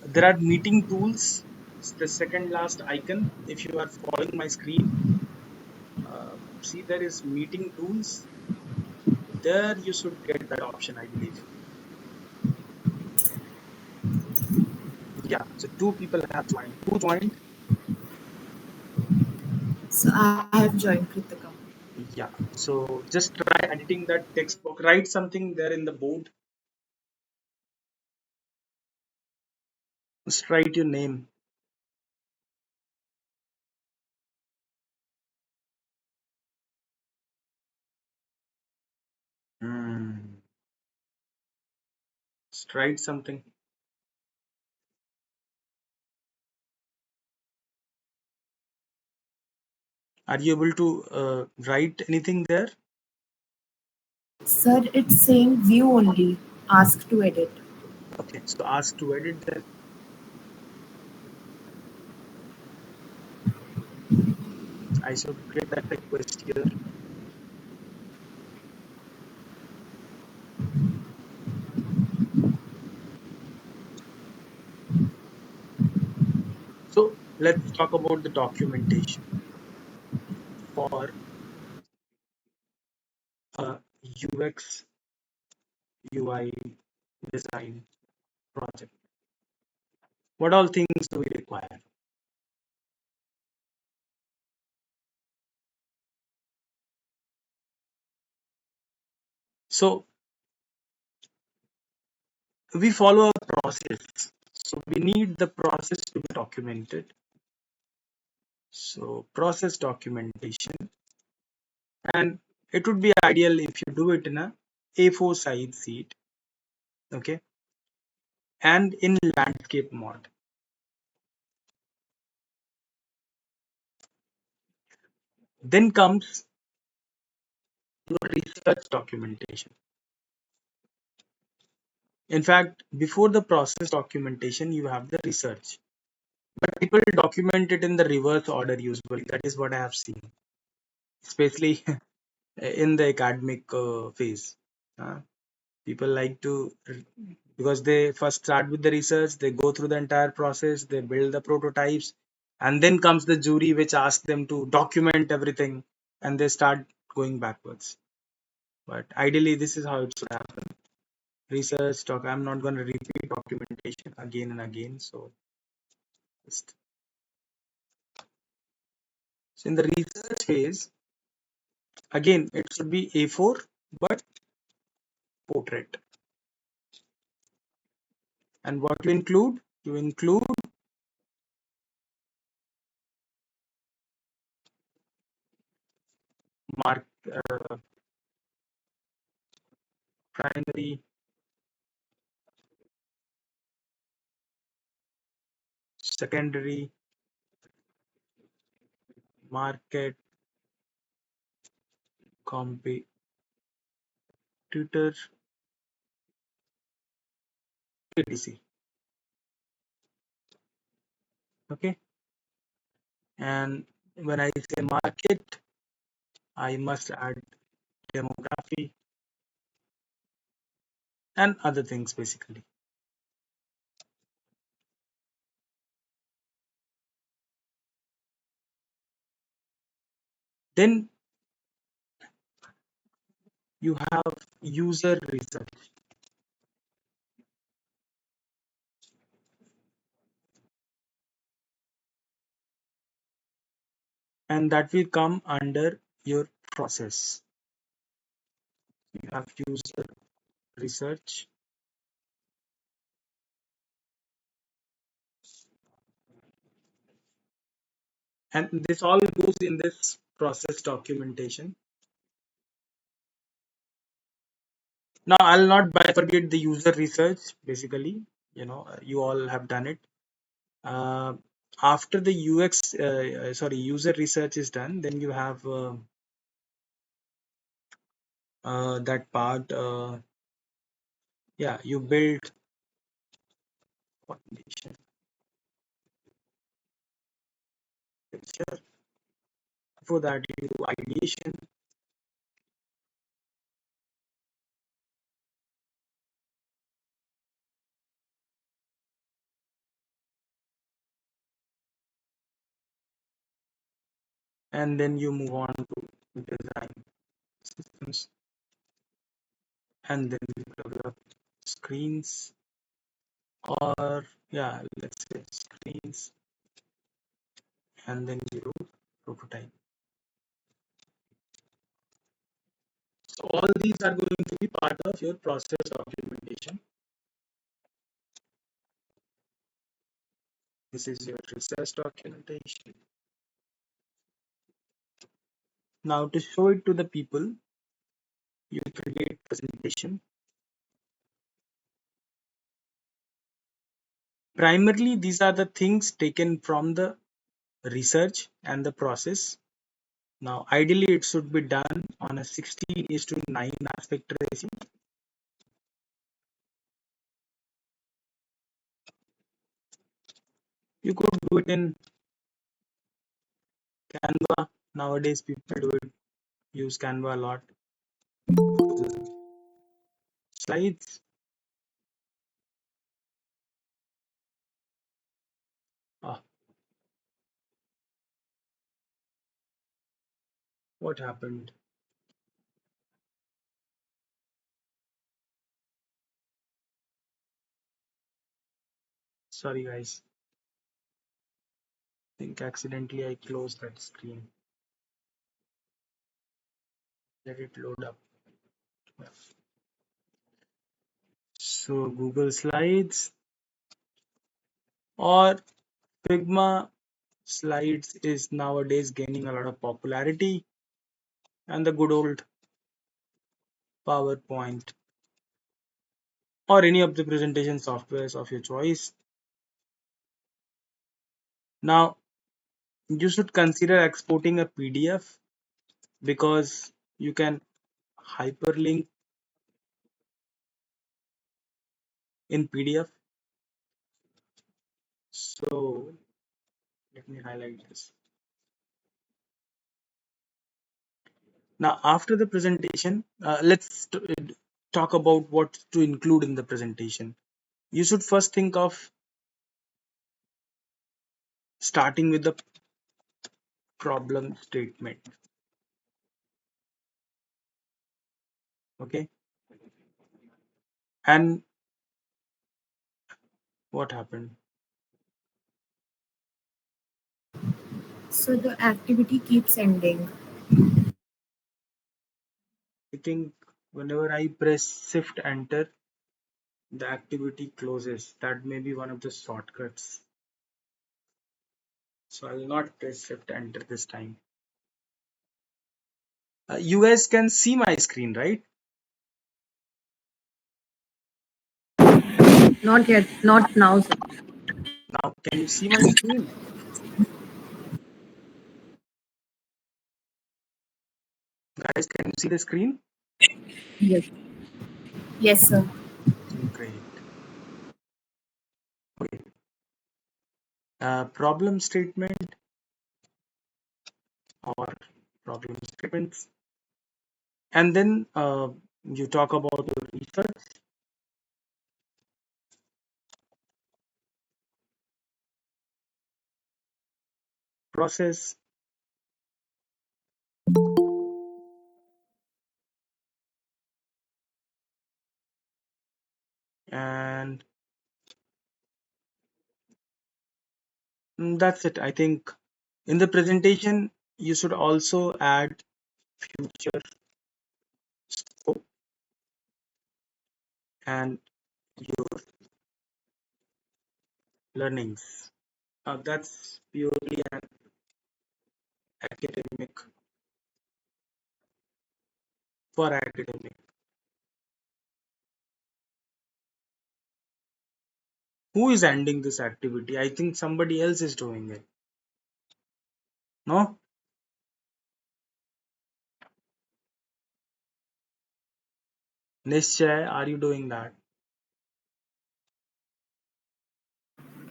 there are meeting tools. It's the second last icon. If you are following my screen, see there is meeting tools. There you should get that option, I believe. Yeah. So two people have joined. Who joined? So I have joined Kritika. Yeah. So just try editing that text box. Write something there in the board. Just write your name. Just write something. Are you able to write anything there? Sir, it's saying view only. Ask to edit. Okay. So ask to edit there. I should get that request here. So let's talk about the documentation for UX UI design project. What all things do we require? So we follow a process. So we need the process to be documented. So process documentation, and it would be ideal if you do it in a A4 size sheet, okay, and in landscape mode. Then comes your research documentation. In fact, before the process documentation, you have the research. But people document it in the reverse order usually. That is what I have seen, especially in the academic phase. People like to, because they first start with the research, they go through the entire process, they build the prototypes, and then comes the jury which asks them to document everything, and they start going backwards. But ideally, this is how it should happen. Research talk. I'm not going to repeat documentation again and again. So, just, so in the research phase, again, it should be A4, but portrait. And what you include? You include mark primary, secondary, market, competitor, etc. Okay. And when I say market, I must add demography and other things basically. Then you have user research. and that will come under your process. You have user research, and this all goes in this process documentation. Now I'll not bifurcate the user research. Basically, you all have done it. After the user research is done, then you have that part. You build foundation picture. Before that, you do ideation, and then you move on to design systems, and then you develop screens, or let's say screens, and then you do prototype. So all these are going to be part of your process documentation. This is your research documentation. Now to show it to the people, you create presentation. Primarily, these are the things taken from the research and the process. Now, ideally, it should be done on a 16:9 aspect ratio. You could do it in Canva. Nowadays, people use Canva a lot. Slides. Ah, what happened? Sorry, guys. I think accidentally I closed that screen. Let it load up. Yeah. So Google Slides or Figma Slides is nowadays gaining a lot of popularity, and the good old PowerPoint or any of the presentation softwares of your choice. Now, you should consider exporting a PDF because you can hyperlink in PDF. So let me highlight this. Now, after the presentation, let's talk about what to include in the presentation. You should first think of starting with the problem statement. Okay. And what happened? So the activity keeps ending. I think whenever I press Shift Enter, the activity closes. That may be one of the shortcuts. So I'll not press Shift Enter this time. You guys can see my screen, right? Not yet, not now, sir. Now, can you see my screen? Guys, can you see the screen? Yes. Yes, sir. Great. Okay. Problem statement or problem statements. And then you talk about your research, process, and that's it. I think in the presentation, you should also add future scope and your learnings. That's purely an academic for academic. Who is ending this activity? I think somebody else is doing it. No? Nischay, are you doing that?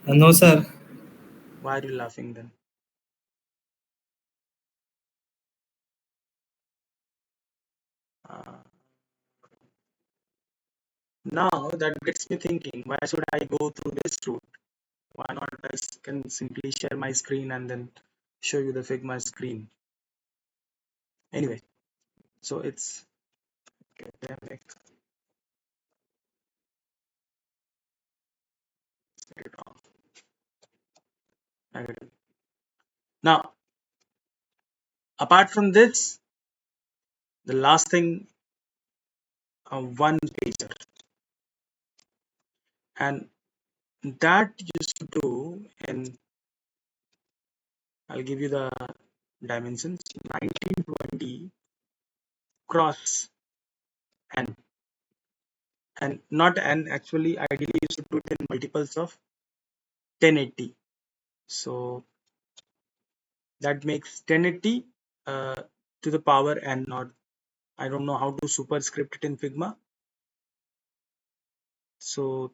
No, sir. Why are you laughing then? Uh, Now that gets me thinking, why should I go through this route? Why not I can simply share my screen and then show you the Figma screen. Anyway, so it's academic. Set it off. Academic. Now, apart from this, the last thing, one pager, and that used to do, and I'll give you the dimensions: 1920 cross n, and not n. Actually, ideally you should do it in multiples of 1080. So that makes 1080 to the power n, or I don't know how to superscript it in Figma. So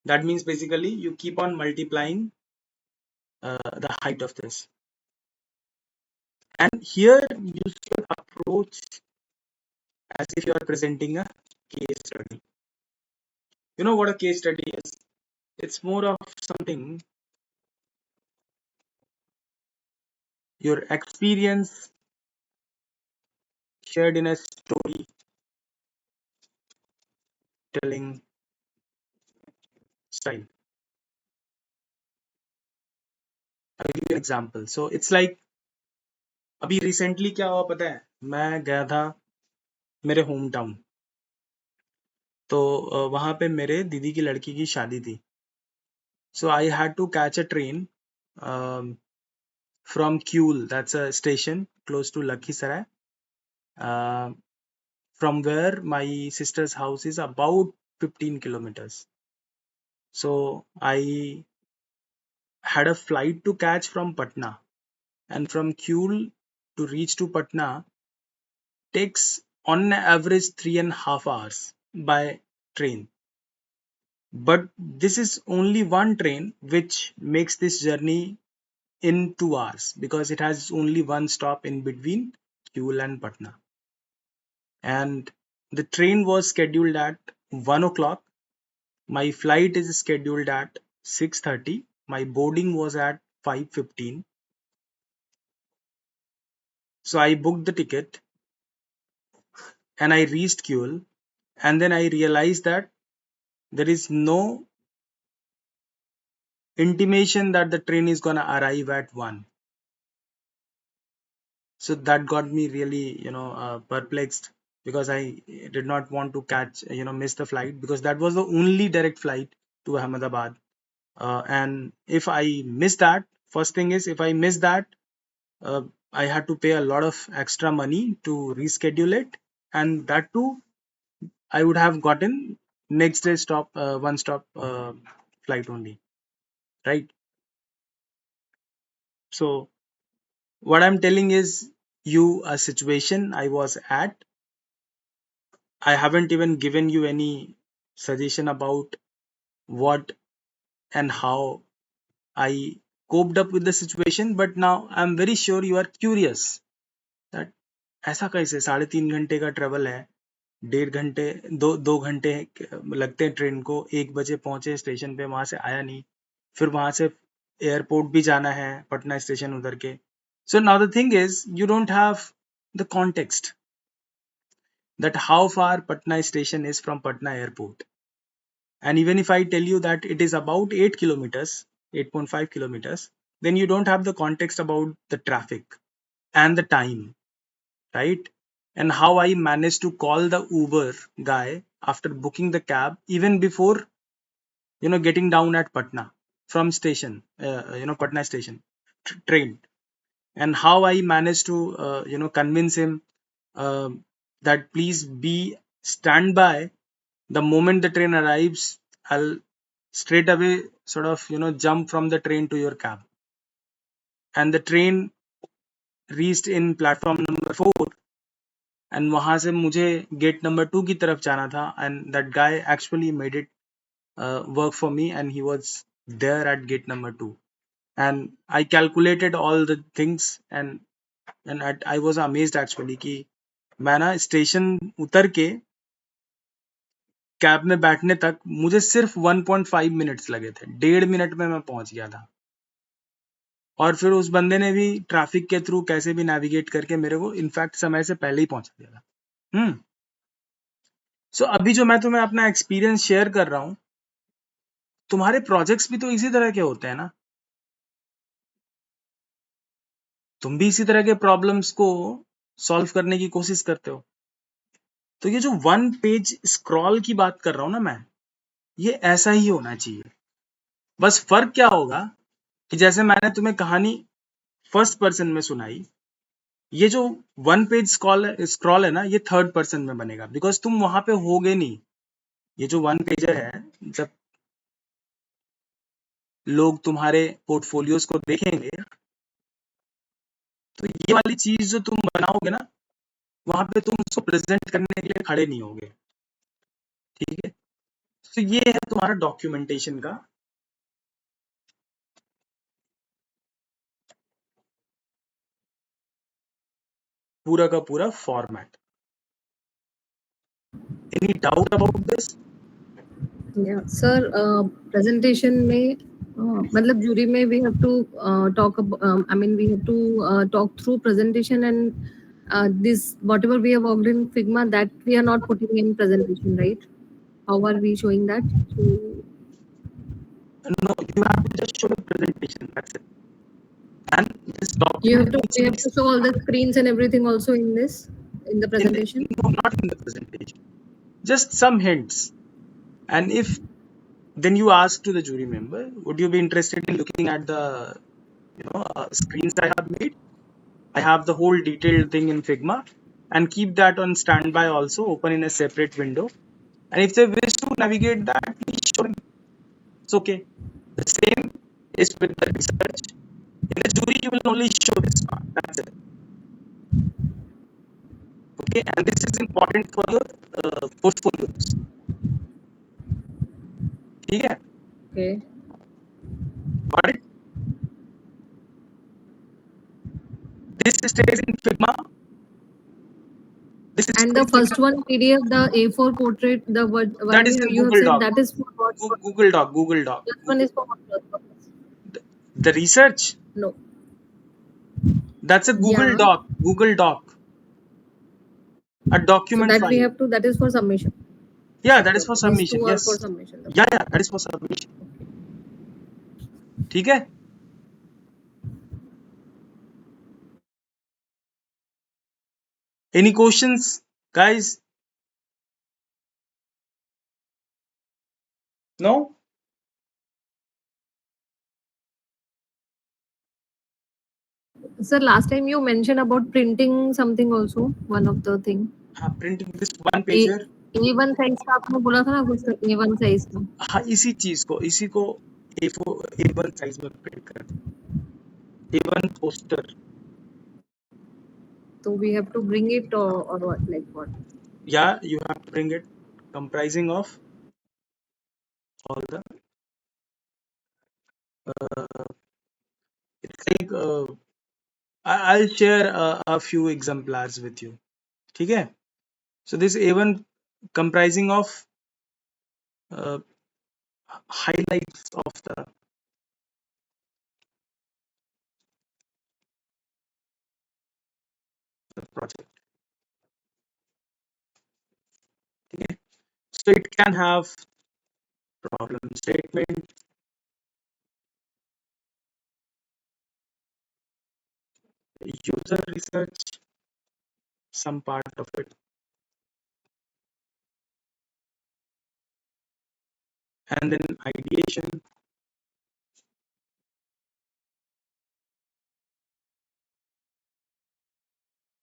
that means basically you keep on multiplying the height of this. And here you should approach as if you are presenting a case study. You know what a case study is? It's more of something, your experience shared in a storytelling style. I'll give you an example. So it's like, अभी recently क्या हुआ पता है, मैं गया था मेरे home town, तो वहाँ पे मेरे दीदी की लड़की की शादी थी. So I had to catch a train from Kuel, that's a station close to Lakhisarai, from where my sister's house is about 15 kilometers. So I had a flight to catch from Patna, and from Kuel to reach to Patna takes on average 3.5 hours by train. But this is only one train which makes this journey in 2 hours, because it has only one stop in between Kuel and Patna. And the train was scheduled at 1 o'clock. My flight is scheduled at 6:30. My boarding was at 5:15. So I booked the ticket and I reached Kuel, and then I realized that there is no intimation that the train is gonna arrive at 1. So that got me really, perplexed, because I did not want to catch, miss the flight, because that was the only direct flight to Ahmedabad. And if I miss that, first thing is, if I miss that, I had to pay a lot of extra money to reschedule it, and that too, I would have gotten next day stop, one stop flight only, right? So what I'm telling is you a situation I was at. I haven't even given you any suggestion about what and how I coped up with the situation, but now I'm very sure you are curious that ऐसा कैसे 3.5 घंटे का travel है, 1.5 घंटे 2 घंटे लगते हैं train को, 1 बजे पहुंचे स्टेशन पे, वहां से आया नहीं, फिर वहां से एयरपोर्ट भी जाना है, पटना स्टेशन उधर के. So now the thing is, you don't have the context that how far Patna station is from Patna airport. And even if I tell you that it is about 8 kilometers, 8.5 kilometers, then you don't have the context about the traffic and the time, right? And how I managed to call the Uber guy after booking the cab, even before, getting down at Patna from station, Patna station, train, and how I managed to, convince him that please be standby. The moment the train arrives, I'll straight away sort of, jump from the train to your cab. And the train reached in platform number 4, and वहां से मुझे gate number 2 की तरफ जाना था, and that guy actually made it work for me, and he was there at gate number 2, and I calculated all the things, and I was amazed actually कि मैं ना स्टेशन उतर के कैब में बैठने तक मुझे सिर्फ 1.5 मिनट्स लगे थे, 1.5 मिनट में मैं पहुंच गया था। और फिर उस बंदे ने भी ट्रैफिक के थ्रू कैसे भी नेविगेट करके मेरे को इनफैक्ट समय से पहले ही पहुंचा दिया था। सो अभी जो मैं तुम्हें अपना एक्सपीरियंस शेयर कर रहा हूं, तुम्हारे प्रोजेक्ट्स भी तो इसी तरह के होते हैं ना, तुम भी इसी तरह के प्रॉब्लम्स को सॉल्व करने की कोशिश करते हो। तो ये जो 1 पेज स्क्रॉल की बात कर रहा हूं ना मैं, ये ऐसा ही होना चाहिए। बस फर्क क्या होगा कि जैसे मैंने तुम्हें कहानी फर्स्ट पर्सन में सुनाई, ये जो 1 पेज स्क्रॉल है ना, ये थर्ड पर्सन में बनेगा, बिकॉज तुम वहां पे होगे नहीं। ये जो 1 पेजर है, जब लोग तुम्हारे पोर्टफोलियोज को देखेंगे, तो ये वाली चीज जो तुम बनाओगे ना, वहां पे तुम उसको प्रेजेंट करने के लिए खड़े नहीं होगे। ठीक है, तो ये है तुम्हारा डॉक्यूमेंटेशन का पूरा का पूरा format. Any doubt about this? Yeah, sir. Presentation में मतलब jury में we have to talk about. I mean, we have to talk through presentation and this whatever we have worked in Figma that we are not putting in presentation, right? How are we showing that? So No, you have to just show the presentation, that's it. And this we have document to show all the screens and everything also in the presentation. no, not in the presentation, just some hints. And if then you ask to the jury member, would you be interested in looking at the screens I have made? I have the whole detailed thing in Figma, and keep that on standby also, open in a separate window. And if they wish to navigate that, please show them. It's okay. The same is with the research. In the jury, you will only show this part. That's it. Okay, and this is important for your portfolios. ठीक है? Okay. Got it? This stays in Figma. This is And the first one PDF, the A4 portrait, the one that is in you have Google said Doc. that is for what? Google Doc. Google Doc. That one is for what? The research. No. That's a Google Yeah. Doc. Google Doc. A So document that file. we have to. That is for submission. Yeah, that is for These submission. two are Yes. for submission. Yeah, that is for submission. ठीक है? Any questions, guys? No? Sir, last time you mentioned about printing something also. One of the thing. हाँ, printing this 1 pager. A1 size का आपने बोला था ना कुछ A1 size का. हाँ, इसी को A1 साइज में प्रिंट कर दो। A1 poster. So we have to bring it or what, like what? Yeah, you have to bring it, comprising of all the it's like I'll share a few exemplars with you. ठीक है? So this A1 comprising of highlights of the project. Okay. So it can have problem statement, user research, some part of it, and then ideation,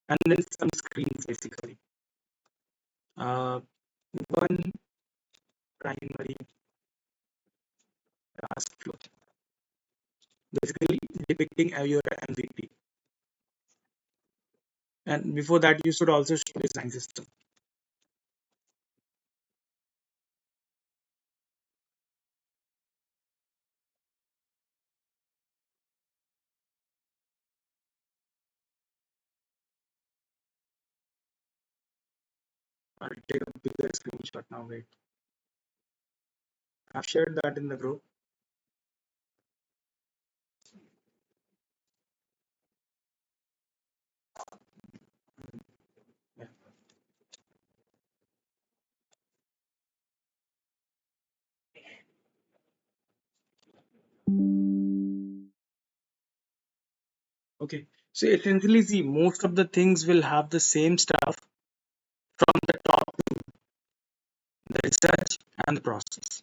and then some screens basically. One primary task flow, basically depicting your MVP. And before that, you should also show design system. I'll take a bigger screenshot now. Wait, I've shared that in the group. Yeah. Okay, so essentially, see, most of the things will have the same stuff from the top to the research and the process.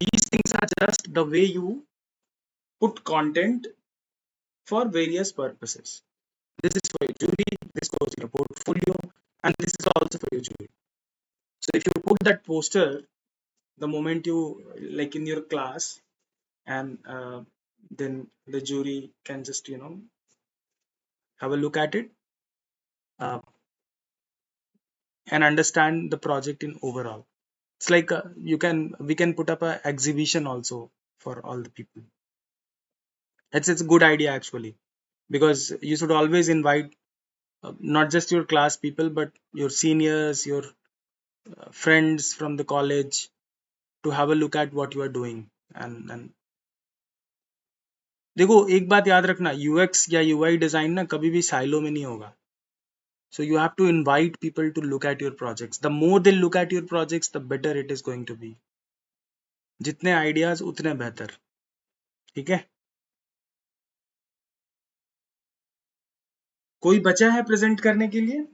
These things are just the way you put content for various purposes. This is for your jury, this goes in your portfolio, and this is also for your jury. So if you put that poster the moment you like in your class, and then the jury can just have a look at it uh, and understand the project in overall. It's like we can put up a exhibition also for all the people. It's a good idea actually, because you should always invite not just your class people but your seniors, your friends from the college to have a look at what you are doing. And देखो एक बात याद रखना, UX या UI design ना कभी भी silo में नहीं होगा. So you have to invite people to look at your projects. The more they look at your projects, the better it is going to be. जितने आइडियाज उतने बेहतर. ठीक है, कोई बचा है प्रेजेंट करने के लिए?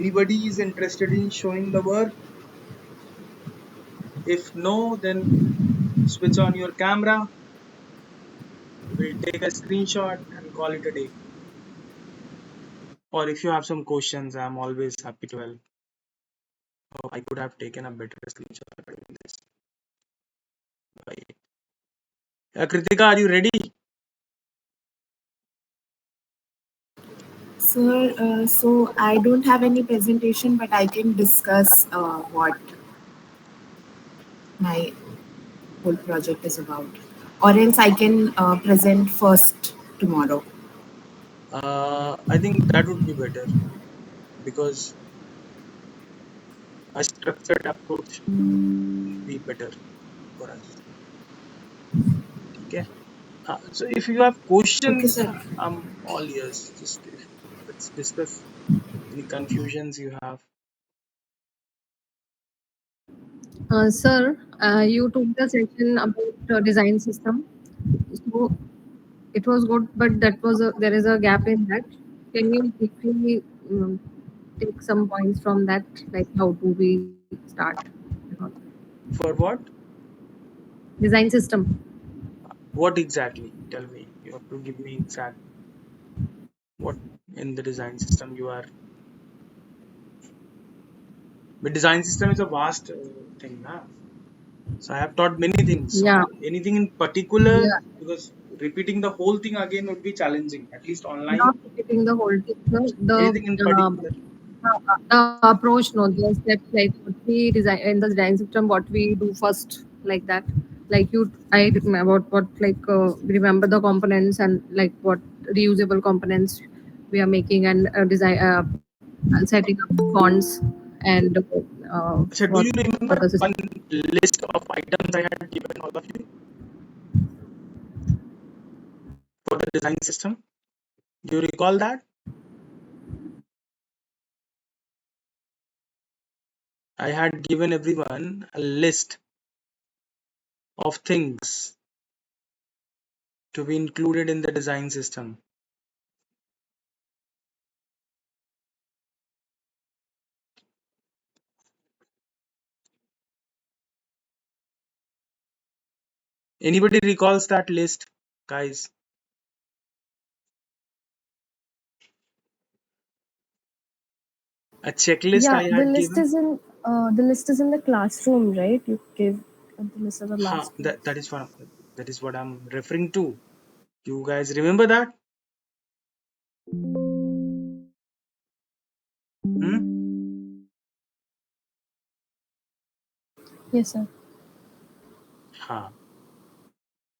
Anybody is interested in showing the work? If no, then switch on your camera. We'll take a screenshot and call it a day. Or if you have some questions, I'm always happy to help. Oh, I could have taken a better screenshot than this. Kritika, are you ready? Sir, so I don't have any presentation, but I can discuss what my whole project is about. Or else I can present first tomorrow. I think that would be better, because a structured approach would be better for us. Okay. So if you have Okay, questions, sir. I'm all ears. Just let's discuss any confusions you have. Sir, you took the session about design system. So it was good, but there is a gap in that. Can you briefly take some points from that, like how do we start? For what? Design system. What exactly? Tell me. You have to give me exact what in the design system you are. But design system is a vast thing, na? So I have taught many things. Yeah, So anything in particular, yeah. because repeating the whole thing again would be challenging, at least online. Not repeating the whole thing. Anything in particular. The approach, no, the steps like what we design in the design system, what we do first, like that. Like I remember what like remember the components and like what reusable components we are making and design setting up fonts and So do what you for remember the system. one list of items I had given all of you for the design system? Do you recall that? I had given everyone a list of things to be included in the design system. Anybody recalls that list, guys? A checklist Yeah, I had given. the list is in the classroom, right? You gave the list of the Ha, last class. that is what I'm referring to. You guys remember that? Hmm? Yes, sir. Ha.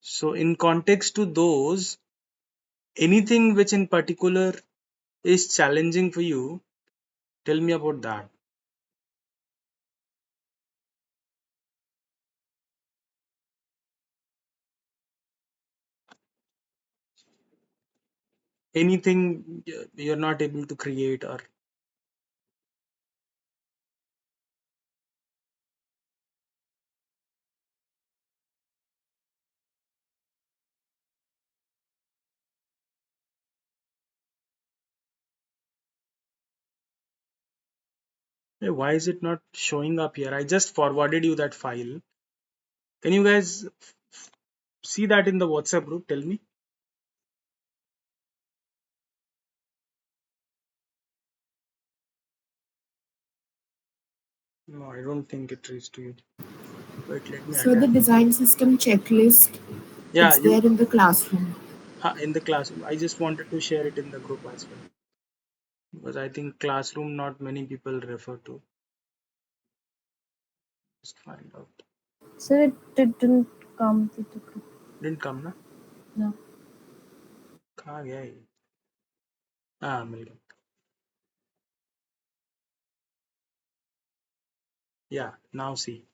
So in context to those, anything which in particular is challenging for you, tell me about that. Anything you're not able to create, or hey, why is it not showing up here? I just forwarded you that file. Can you guys see that in the WhatsApp group? Tell me. No, I don't think it reached to you. Wait, let me So the attach. design system checklist, Yeah, it's you there in the classroom. in the classroom. I just wanted to share it in the group as well, because I think classroom not many people refer to. Just find out. Sir, it didn't come to the group. Didn't come na? No. कहाँ गया ये? हाँ मिल गया. Yeah, now see.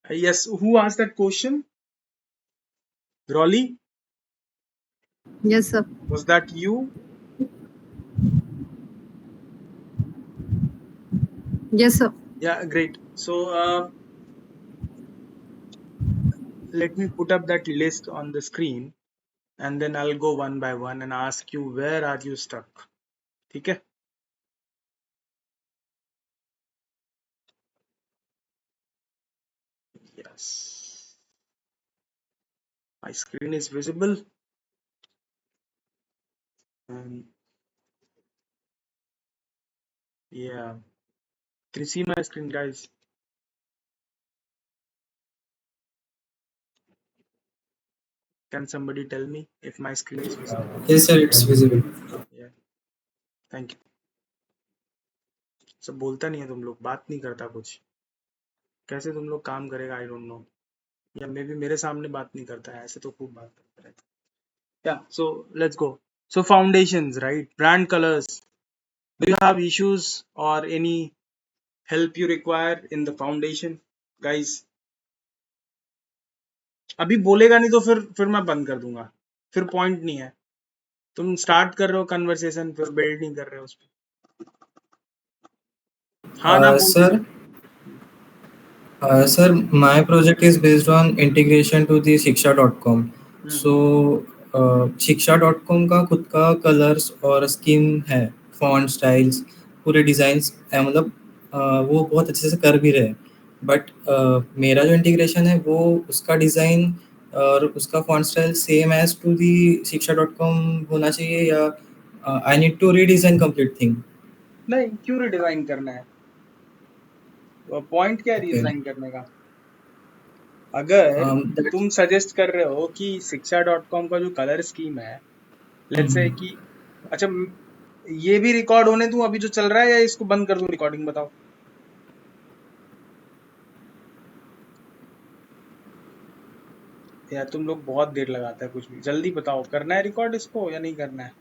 Yes, who asked that question? Rolly, Yes, sir. was that you? Yes, sir. Yeah, great. So let me put up that list on the screen, and then I'll go one by one and ask you where are you stuck. Okay? Yes. My screen is visible. And yeah. Can you see my screen, guys? Can somebody tell me if my screen is visible? Yes, sir, it's visible. Yeah. Thank you. सब बोलता नहीं है तुम लोग, बात नहीं करता कुछ. कैसे तुम लोग काम करेगा, आई डोंट नो. या मे बी मेरे सामने बात नहीं करता है, ऐसे तो खूब बात करता रहता है. Yeah, so let's go. So foundations, right? Brand colors. Do you have issues or any help you require in the foundation, guys? अभी बोलेगा नहीं तो फिर मैं बंद कर दूंगा. फिर पॉइंट नहीं है. तुम स्टार्ट कर रहे हो कन्वर्सेशन, फिर बिल्ड नहीं कर रहे हो उस पर. हाँ ना बोलते Sir, रहो. sir, my project is based on integration to the shiksha.com. So, shiksha.com का खुद का कलर्स और स्कीम है, फॉन्ट स्टाइल्स, पूरे डिज़ाइंस मतलब वो बहुत अच्छे से कर भी रहे हैं. बट मेरा जो इंटीग्रेशन है वो उसका डिज़ाइन और उसका font style same as to the शिक्षा.com होना चाहिए, या I need to redesign complete thing. नहीं, क्यों रिडिजाइन करना है? पॉइंट क्या है ओके. रिडिजाइन करने का? अगर दैट्स तुम सजेस्ट कर रहे हो कि शिक्षा.com का जो कलर स्कीम है, लेट्स से कि अच्छा ये भी रिकॉर्ड होने दूं अभी जो चल रहा है, या इसको बंद कर दूं रिकॉर्डिंग? बताओ. यार तुम लोग बहुत देर लगाता है कुछ भी. जल्दी बताओ, करना है रिकॉर्ड इसको या नहीं करना है?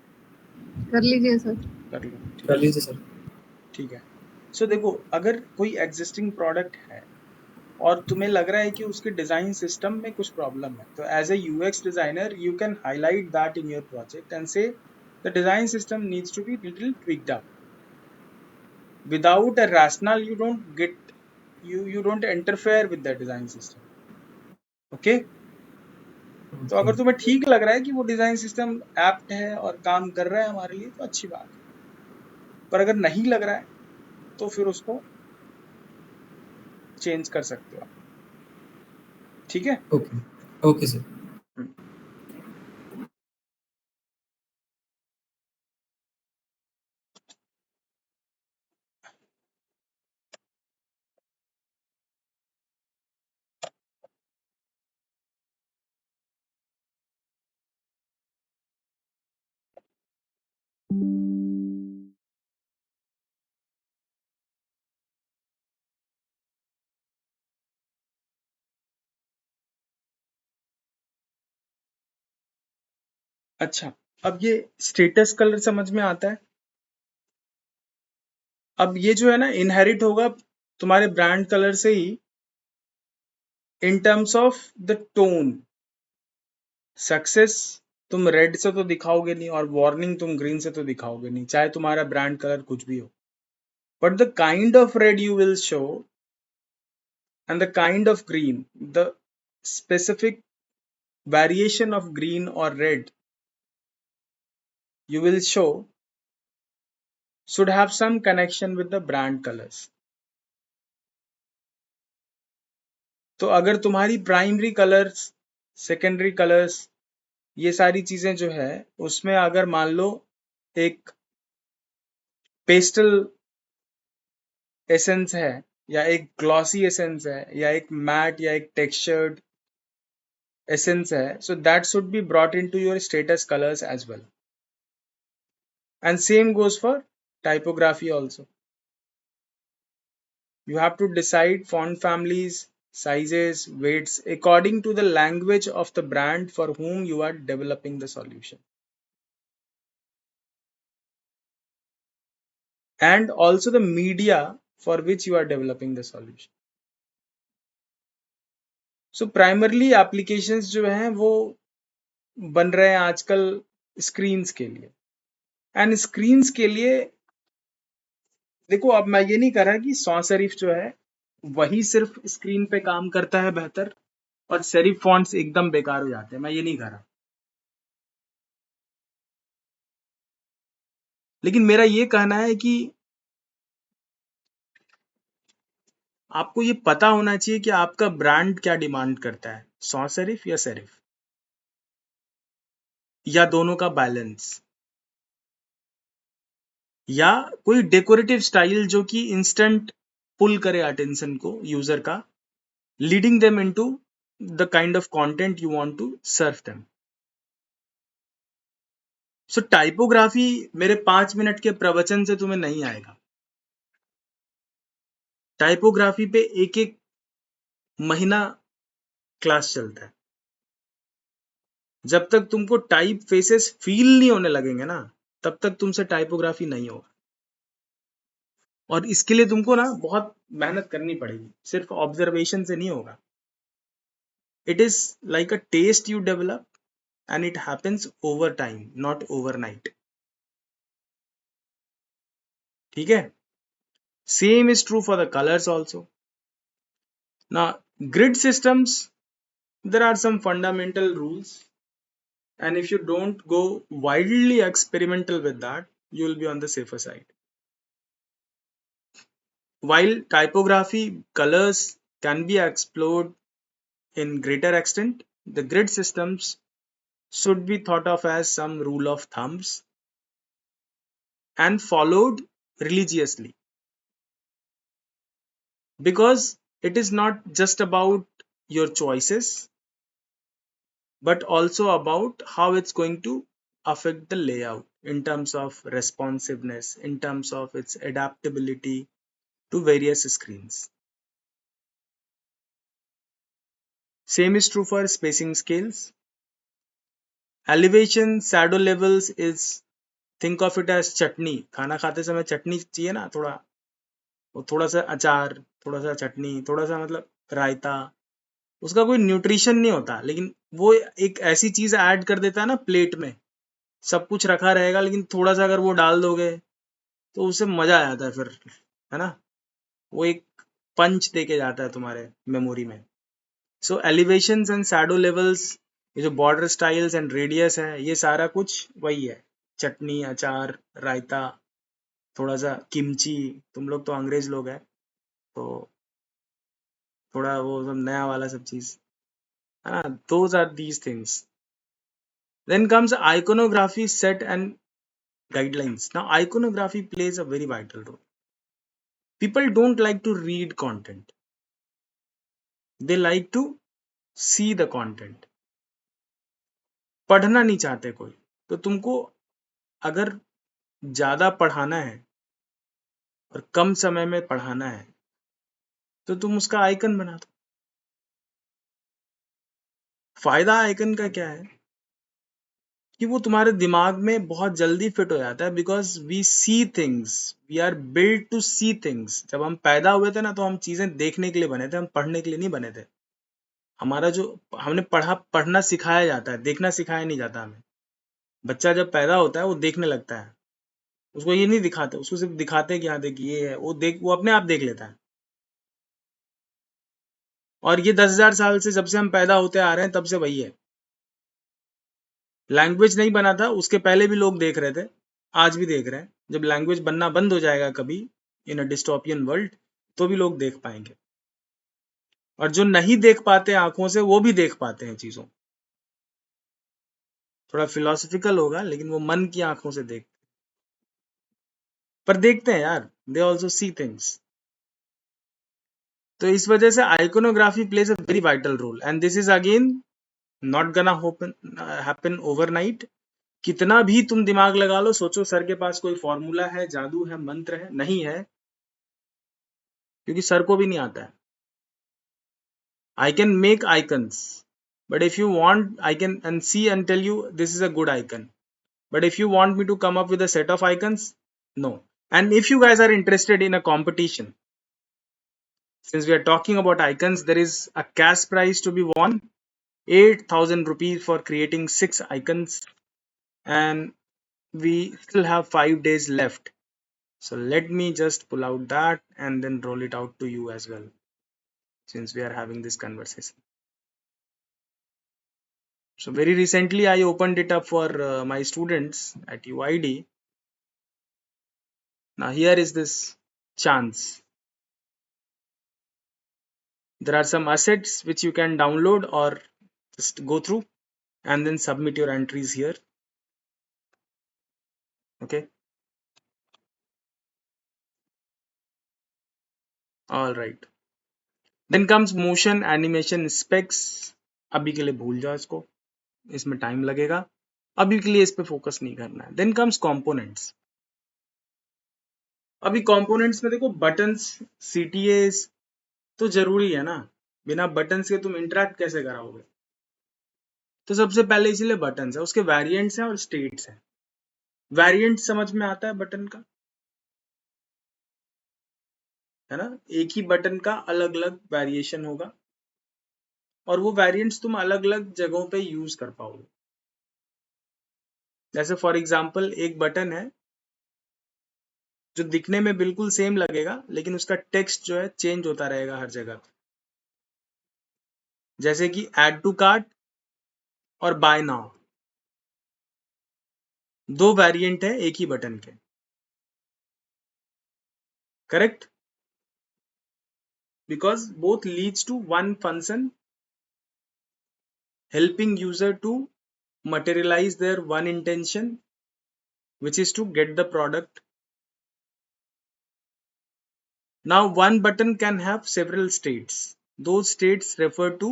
कर लीजिए सर. कर लो. कर लीजिए सर. ठीक है. सो देखो, अगर कोई एग्जिस्टिंग प्रोडक्ट है और तुम्हें लग रहा है कि उसके डिजाइन सिस्टम में कुछ प्रॉब्लम है, तो as a UX designer you can highlight that in your project and say the design system needs to be little tweaked up. Without a rationale, you don't interfere with the design system. Okay? तो अगर तुम्हें ठीक लग रहा है कि वो design system apt है और काम कर रहा है हमारे लिए तो अच्छी बात है, पर अगर नहीं लग रहा है तो फिर उसको चेंज कर सकते हो आप. ठीक है? Okay okay sir. अच्छा, अब ये स्टेटस कलर समझ में आता है. अब ये जो है ना इनहेरिट होगा तुम्हारे ब्रांड कलर से ही in terms of the tone. Success तुम रेड से तो दिखाओगे नहीं और वार्निंग तुम ग्रीन से तो दिखाओगे नहीं, चाहे तुम्हारा ब्रांड कलर कुछ भी हो. But the kind of red you will show and the kind of green, the specific variation of green or red you will show should have some connection with the brand colors. तो अगर तुम्हारी primary colours, secondary colours, ये सारी चीजें जो है उसमें अगर मान लो एक पेस्टल एसेंस है या एक ग्लॉसी एसेंस है या एक मैट या एक टेक्सचर्ड एसेंस है, so that should be brought into your status colors as well. And same goes for typography also. You have to decide font families, sizes, weights according to the language of the brand for whom you are developing the solution. And also the media for which you are developing the solution. So primarily applications जो हैं वो बन रहे हैं आजकल screens के लिए. And screens के लिए देखो, अब मैं ये नहीं कह रहा कि सॉ सेरिफ जो है वही सिर्फ स्क्रीन पे काम करता है बेहतर और सेरिफ फॉन्ट्स एकदम बेकार हो जाते हैं, मैं ये नहीं कह रहा. लेकिन मेरा ये कहना है कि आपको ये पता होना चाहिए कि आपका ब्रांड क्या डिमांड करता है, सॉ सेरिफ या सेरिफ या दोनों का बैलेंस, या कोई डेकोरेटिव स्टाइल जो कि इंस्टेंट पुल करे अटेंशन को यूजर का, leading them into the kind of content you want to serve them. So typography मेरे 5 मिनट के प्रवचन से तुम्हें नहीं आएगा. टाइपोग्राफी पे एक एक महीना क्लास चलता है. जब तक तुमको टाइप फेसेस फील नहीं होने लगेंगे ना, तब तक तुमसे टाइपोग्राफी नहीं होगा. और इसके लिए तुमको ना बहुत मेहनत करनी पड़ेगी, सिर्फ ऑब्जर्वेशन से नहीं होगा. It is like a test you develop and it happens over time, not overnight. ठीक है? Same is true for the colors also. Now, grid systems, there are some fundamental rules, and if you don't go wildly experimental with that, you will be on the safer side. While typography colors can be explored in greater extent, the grid systems should be thought of as some rule of thumbs and followed religiously, because it is not just about your choices but also about how it's going to affect the layout in terms of responsiveness, in terms of its adaptability to various screens. Same is true for spacing scales. Elevation shadow levels is, think of it as चटनी. खाना खाते समय चटनी चाहिए ना, थोड़ा वो थोड़ा सा अचार, थोड़ा सा चटनी, थोड़ा सा मतलब रायता, उसका कोई न्यूट्रिशन नहीं होता, लेकिन वो एक ऐसी चीज ऐड कर देता है ना प्लेट में सब कुछ रखा रहेगा, लेकिन थोड़ा सा अगर वो डाल दोगे तो उससे मजा आ जाता है फिर, है ना, वो एक पंच देके जाता है तुम्हारे मेमोरी में। सो एलिवेशंस एंड शैडो लेवल्स, ये जो बॉर्डर स्टाइल्स एंड रेडियस है, ये सारा कुछ वही है, चटनी, अचार, रायता, थोड़ा सा किमची, तुम लोग तो अंग्रेज लोग हैं तो थोड़ा वो सब नया वाला सब चीज, है ना, those are these things. Then comes iconography set and guidelines. Now iconography plays a very vital role. People don't like to read content, they like to see the content. पढ़ना नहीं चाहते कोई, तो तुमको अगर ज्यादा पढ़ाना है और कम समय में पढ़ाना है तो तुम उसका आइकन बना दो. फायदा आइकन का क्या है कि वो तुम्हारे दिमाग में बहुत जल्दी फिट हो जाता है, because we see things, we are build to see things. जब हम पैदा हुए थे ना, तो हम चीजें देखने के लिए बने थे, हम पढ़ने के लिए नहीं बने थे. हमारा जो हमने पढ़ना सिखाया जाता है, देखना सिखाया नहीं जाता हमें. बच्चा जब पैदा होता है वो देखने लगता है, उसको ये नहीं दिखाते, उसको सिर्फ दिखाते हैं कि हाँ देख ये है, वो अपने आप देख लेता है. और ये 10,000 साल से, जब से हम पैदा होते आ रहे हैं तब से वही है. लैंग्वेज नहीं बना था उसके पहले भी लोग देख रहे थे, आज भी देख रहे हैं. जब लैंग्वेज बनना बंद हो जाएगा कभी इन अ डिस्टोपियन वर्ल्ड, तो भी लोग देख पाएंगे. और जो नहीं देख पाते आंखों से, वो भी देख पाते हैं चीजों. थोड़ा फिलोसफिकल होगा, लेकिन वो मन की आंखों से देख, पर देखते हैं यार, दे ऑल्सो सी थिंग्स. तो इस वजह से iconography plays a very vital role, and this is again not gonna happen overnight. कितना भी तुम दिमाग लगा लो, सोचो सर के पास कोई फॉर्मूला है, जादू है, मंत्र है, नहीं है, क्योंकि सर को भी नहीं आता है. I can make icons, but if you want I can and see and tell you this is a good icon, but if you want me to come up with a set of icons, no. And if you guys are interested in a competition, since we are talking about icons, there is a cash prize to be won, 8,000 rupees for creating 6 icons, and we still have 5 days left. So let me just pull out that and then roll it out to you as well, since we are having this conversation. So very recently I opened it up for my students at UID. Now here is this chance. There are some assets which you can download or just go through and then submit your entries here. Okay. All right. Then comes motion animation specs. अभी के लिए भूल जाओ इसको, इसमें time लगेगा, अभी के लिए इस पे फोकस नहीं करना है. Then comes components. अभी components में देखो, buttons, CTAs तो जरूरी है ना, बिना buttons के तुम interact कैसे कराओगे. तो सबसे पहले इसीलिए buttons है, उसके variants हैं और states हैं. Variant समझ में आता है बटन का, है ना, एक ही बटन का अलग अलग वेरिएशन होगा, और वो वेरिएंट्स तुम अलग अलग जगहों पे यूज कर पाओगे. जैसे फॉर एग्जांपल एक बटन है जो दिखने में बिल्कुल सेम लगेगा, लेकिन उसका टेक्स्ट जो है चेंज होता रहेगा हर जगह. जैसे कि ऐड टू कार्ट और बाय नाउ, दो वेरिएंट है एक ही बटन के. Correct, because both leads to one function, helping user to materialize their one intention, which is to get the product. Now one button can have several states. Those states refer to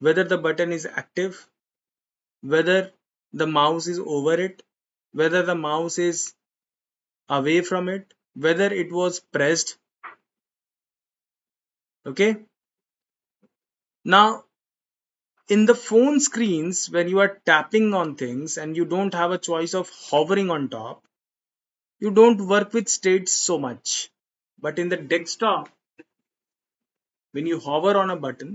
whether the button is active, whether the mouse is over it, whether the mouse is away from it, whether it was pressed. Okay. Now in the phone screens, when you are tapping on things and you don't have a choice of hovering on top, you don't work with states so much. But in the desktop, when you hover on a button,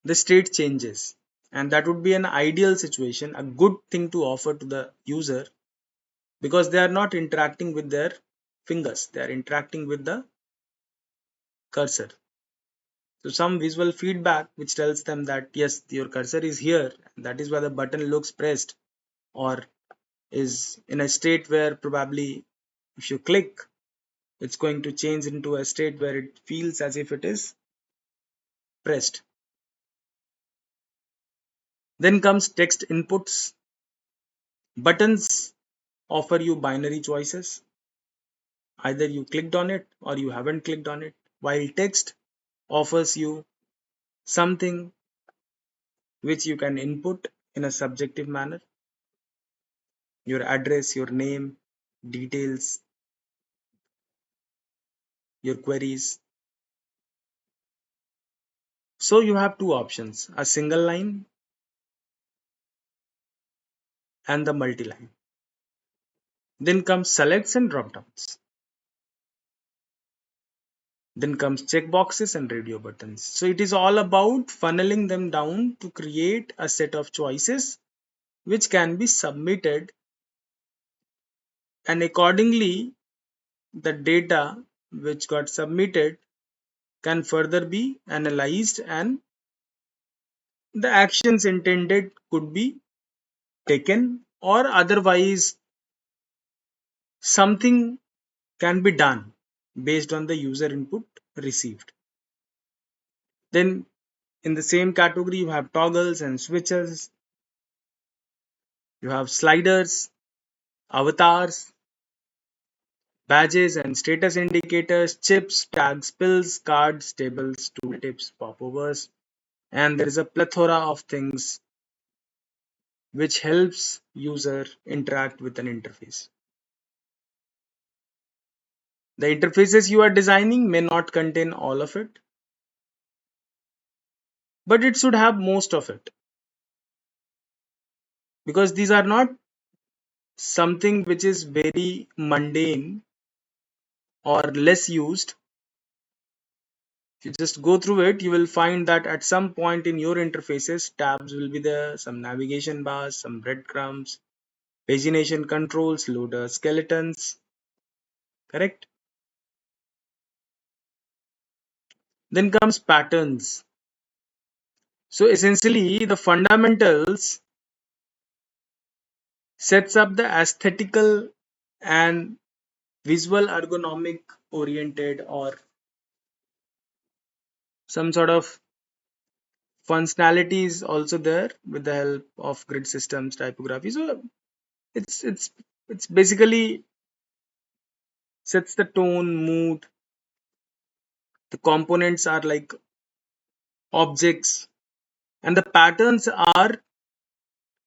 the state changes, And that would be an ideal situation, a good thing to offer to the user, because they are not interacting with their fingers, they are interacting with the cursor. So some visual feedback which tells them that yes, your cursor is here, that is why the button looks pressed, or is in a state where probably if you click, it's going to change into a state where it feels as if it is pressed. Then comes text inputs. Buttons offer you binary choices. Either you clicked on it or you haven't clicked on it, while text offers you something which you can input in a subjective manner. Your address, your name, details, your queries. So you have two options, a single line and the multi-line. Then comes selects and drop-downs. Then comes checkboxes and radio buttons. So it is all about funneling them down to create a set of choices which can be submitted, and accordingly the data which got submitted can further be analyzed and the actions intended could be taken, or otherwise something can be done based on the user input received. Then in the same category you have toggles and switches, you have sliders, avatars, badges and status indicators, chips, tags, pills, cards, tables, tooltips, popovers, and there is a plethora of things which helps user interact with an interface. The interfaces you are designing may not contain all of it, but it should have most of it, because these are not something which is very mundane or less used. If you just go through it, you will find that at some point in your interfaces, tabs will be there, some navigation bars, some breadcrumbs, pagination controls, loader skeletons, correct? Then comes patterns. So essentially the fundamentals sets up the aesthetical and visual ergonomic oriented or some sort of functionality is also there with the help of grid systems typography. So it's basically sets the tone, mood. The components are like objects, and the patterns are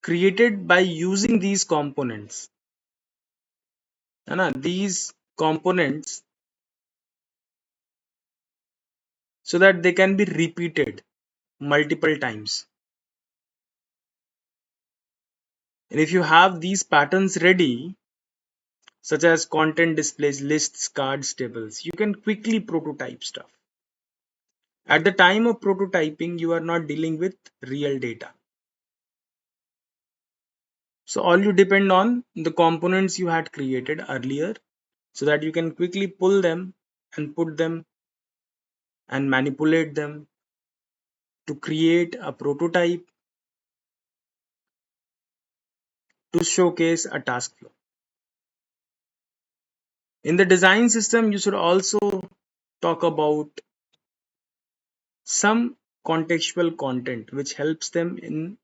created by using these components. These components, so that they can be repeated multiple times. And if you have these patterns ready, such as content displays, lists, cards, tables, you can quickly prototype stuff. At the time of prototyping, you are not dealing with real data. So all you depend on the components you had created earlier, so that you can quickly pull them and put them and manipulate them to create a prototype to showcase a task flow. In the design system, you should also talk about some contextual content which helps them in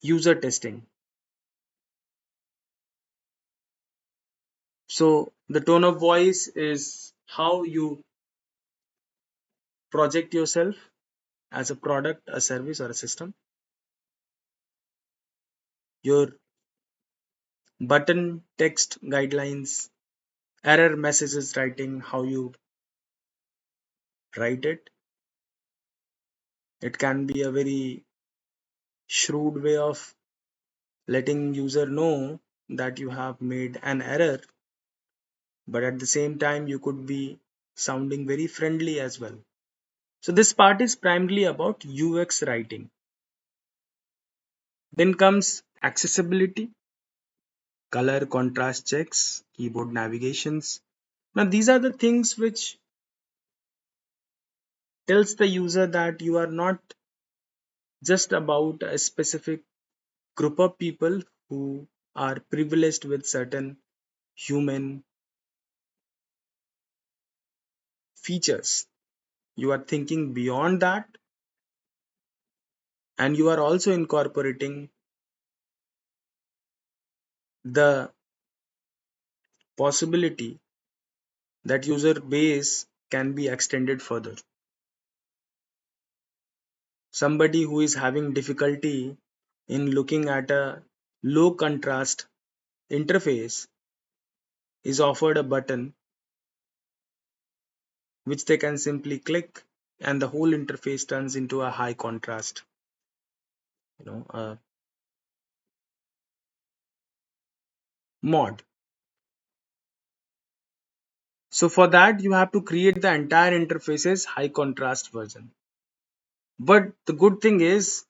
user testing. So the tone of voice is how you project yourself as a product, a service, or a system. Your button text guidelines, error messages writing, how you write it. It can be a very shrewd way of letting user know that you have made an error, but at the same time you could be sounding very friendly as well. So this part is primarily about UX writing. Then comes accessibility, color contrast checks, keyboard navigations. Now these are the things which tells the user that you are not just about a specific group of people who are privileged with certain human features. You are thinking beyond that, and you are also incorporating the possibility that user base can be extended further. Somebody who is having difficulty in looking at a low contrast interface is offered a button which they can simply click, and the whole interface turns into a high contrast, mod. So for that you have to create the entire interface's high contrast version. But the good thing is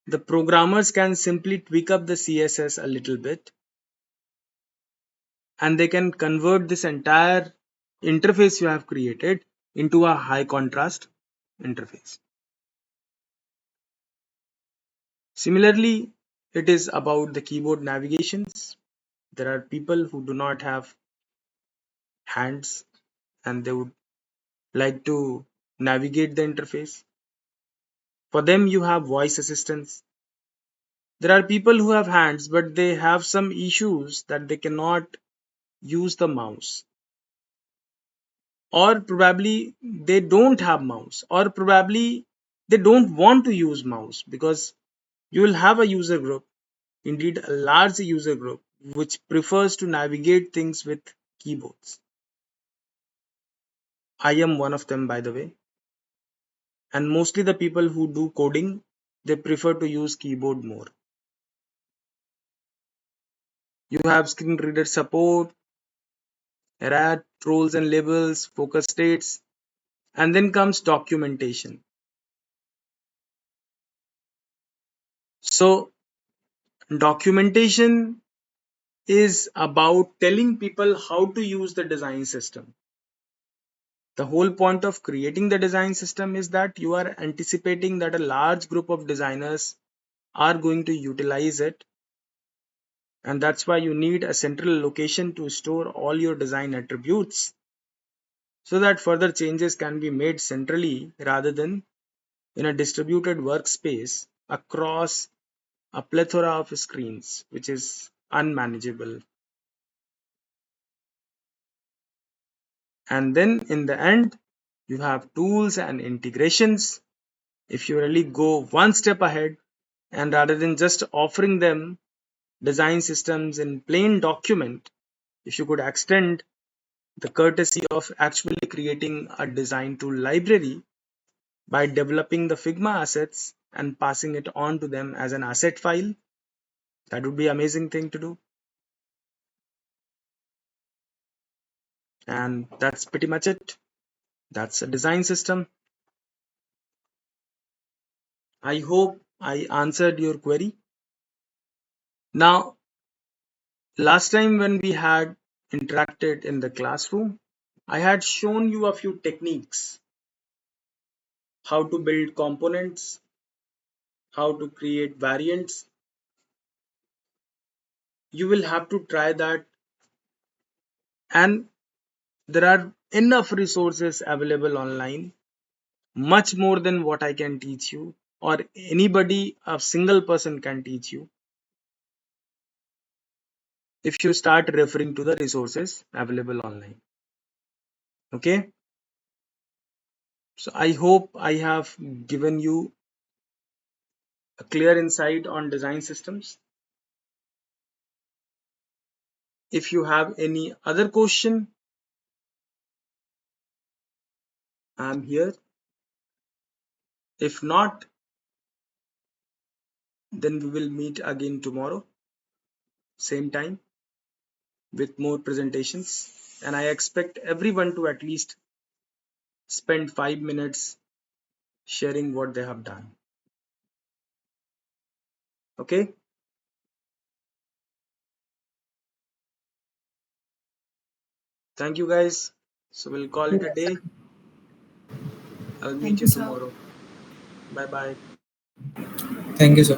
the programmers can simply tweak up the CSS a little bit, and they can convert this entire interface you have created into a high contrast interface. Similarly, it is about the keyboard navigations. There are people who do not have hands and they would like to navigate the interface. For them, you have voice assistants. There are people who have hands, but they have some issues that they cannot use the mouse, or probably they don't have mouse, or probably they don't want to use mouse, because you will have a user group, indeed a large user group, which prefers to navigate things with keyboards. I am one of them, by the way. And mostly the people who do coding, they prefer to use keyboard more. You have screen reader support, errata, roles and labels, focus states, and then comes documentation. So documentation is about telling people how to use the design system. The whole point of creating the design system is that you are anticipating that a large group of designers are going to utilize it, and that's why you need a central location to store all your design attributes, so that further changes can be made centrally rather than in a distributed workspace across a plethora of screens, which is unmanageable. And then in the end, you have tools and integrations. If you really go one step ahead, and rather than just offering them design systems in plain document, if you could extend the courtesy of actually creating a design tool library by developing the Figma assets and passing it on to them as an asset file, that would be an amazing thing to do. And that's pretty much it. That's a design system. I hope I answered your query. Now, last time when we had interacted in the classroom, I had shown you a few techniques: how to build components, how to create variants. You will have to try that, and there are enough resources available online, much more than what I can teach you, or anybody, a single person can teach you, if you start referring to the resources available online. Okay, so I hope I have given you a clear insight on design systems. If you have any other question, I'm here. If not, then we will meet again tomorrow, same time, with more presentations. And I expect everyone to at least spend 5 minutes sharing what they have done. Okay. Thank you guys. So we'll call it a day. I'll meet Thank you you, sir. tomorrow. Bye bye. Thank you, sir.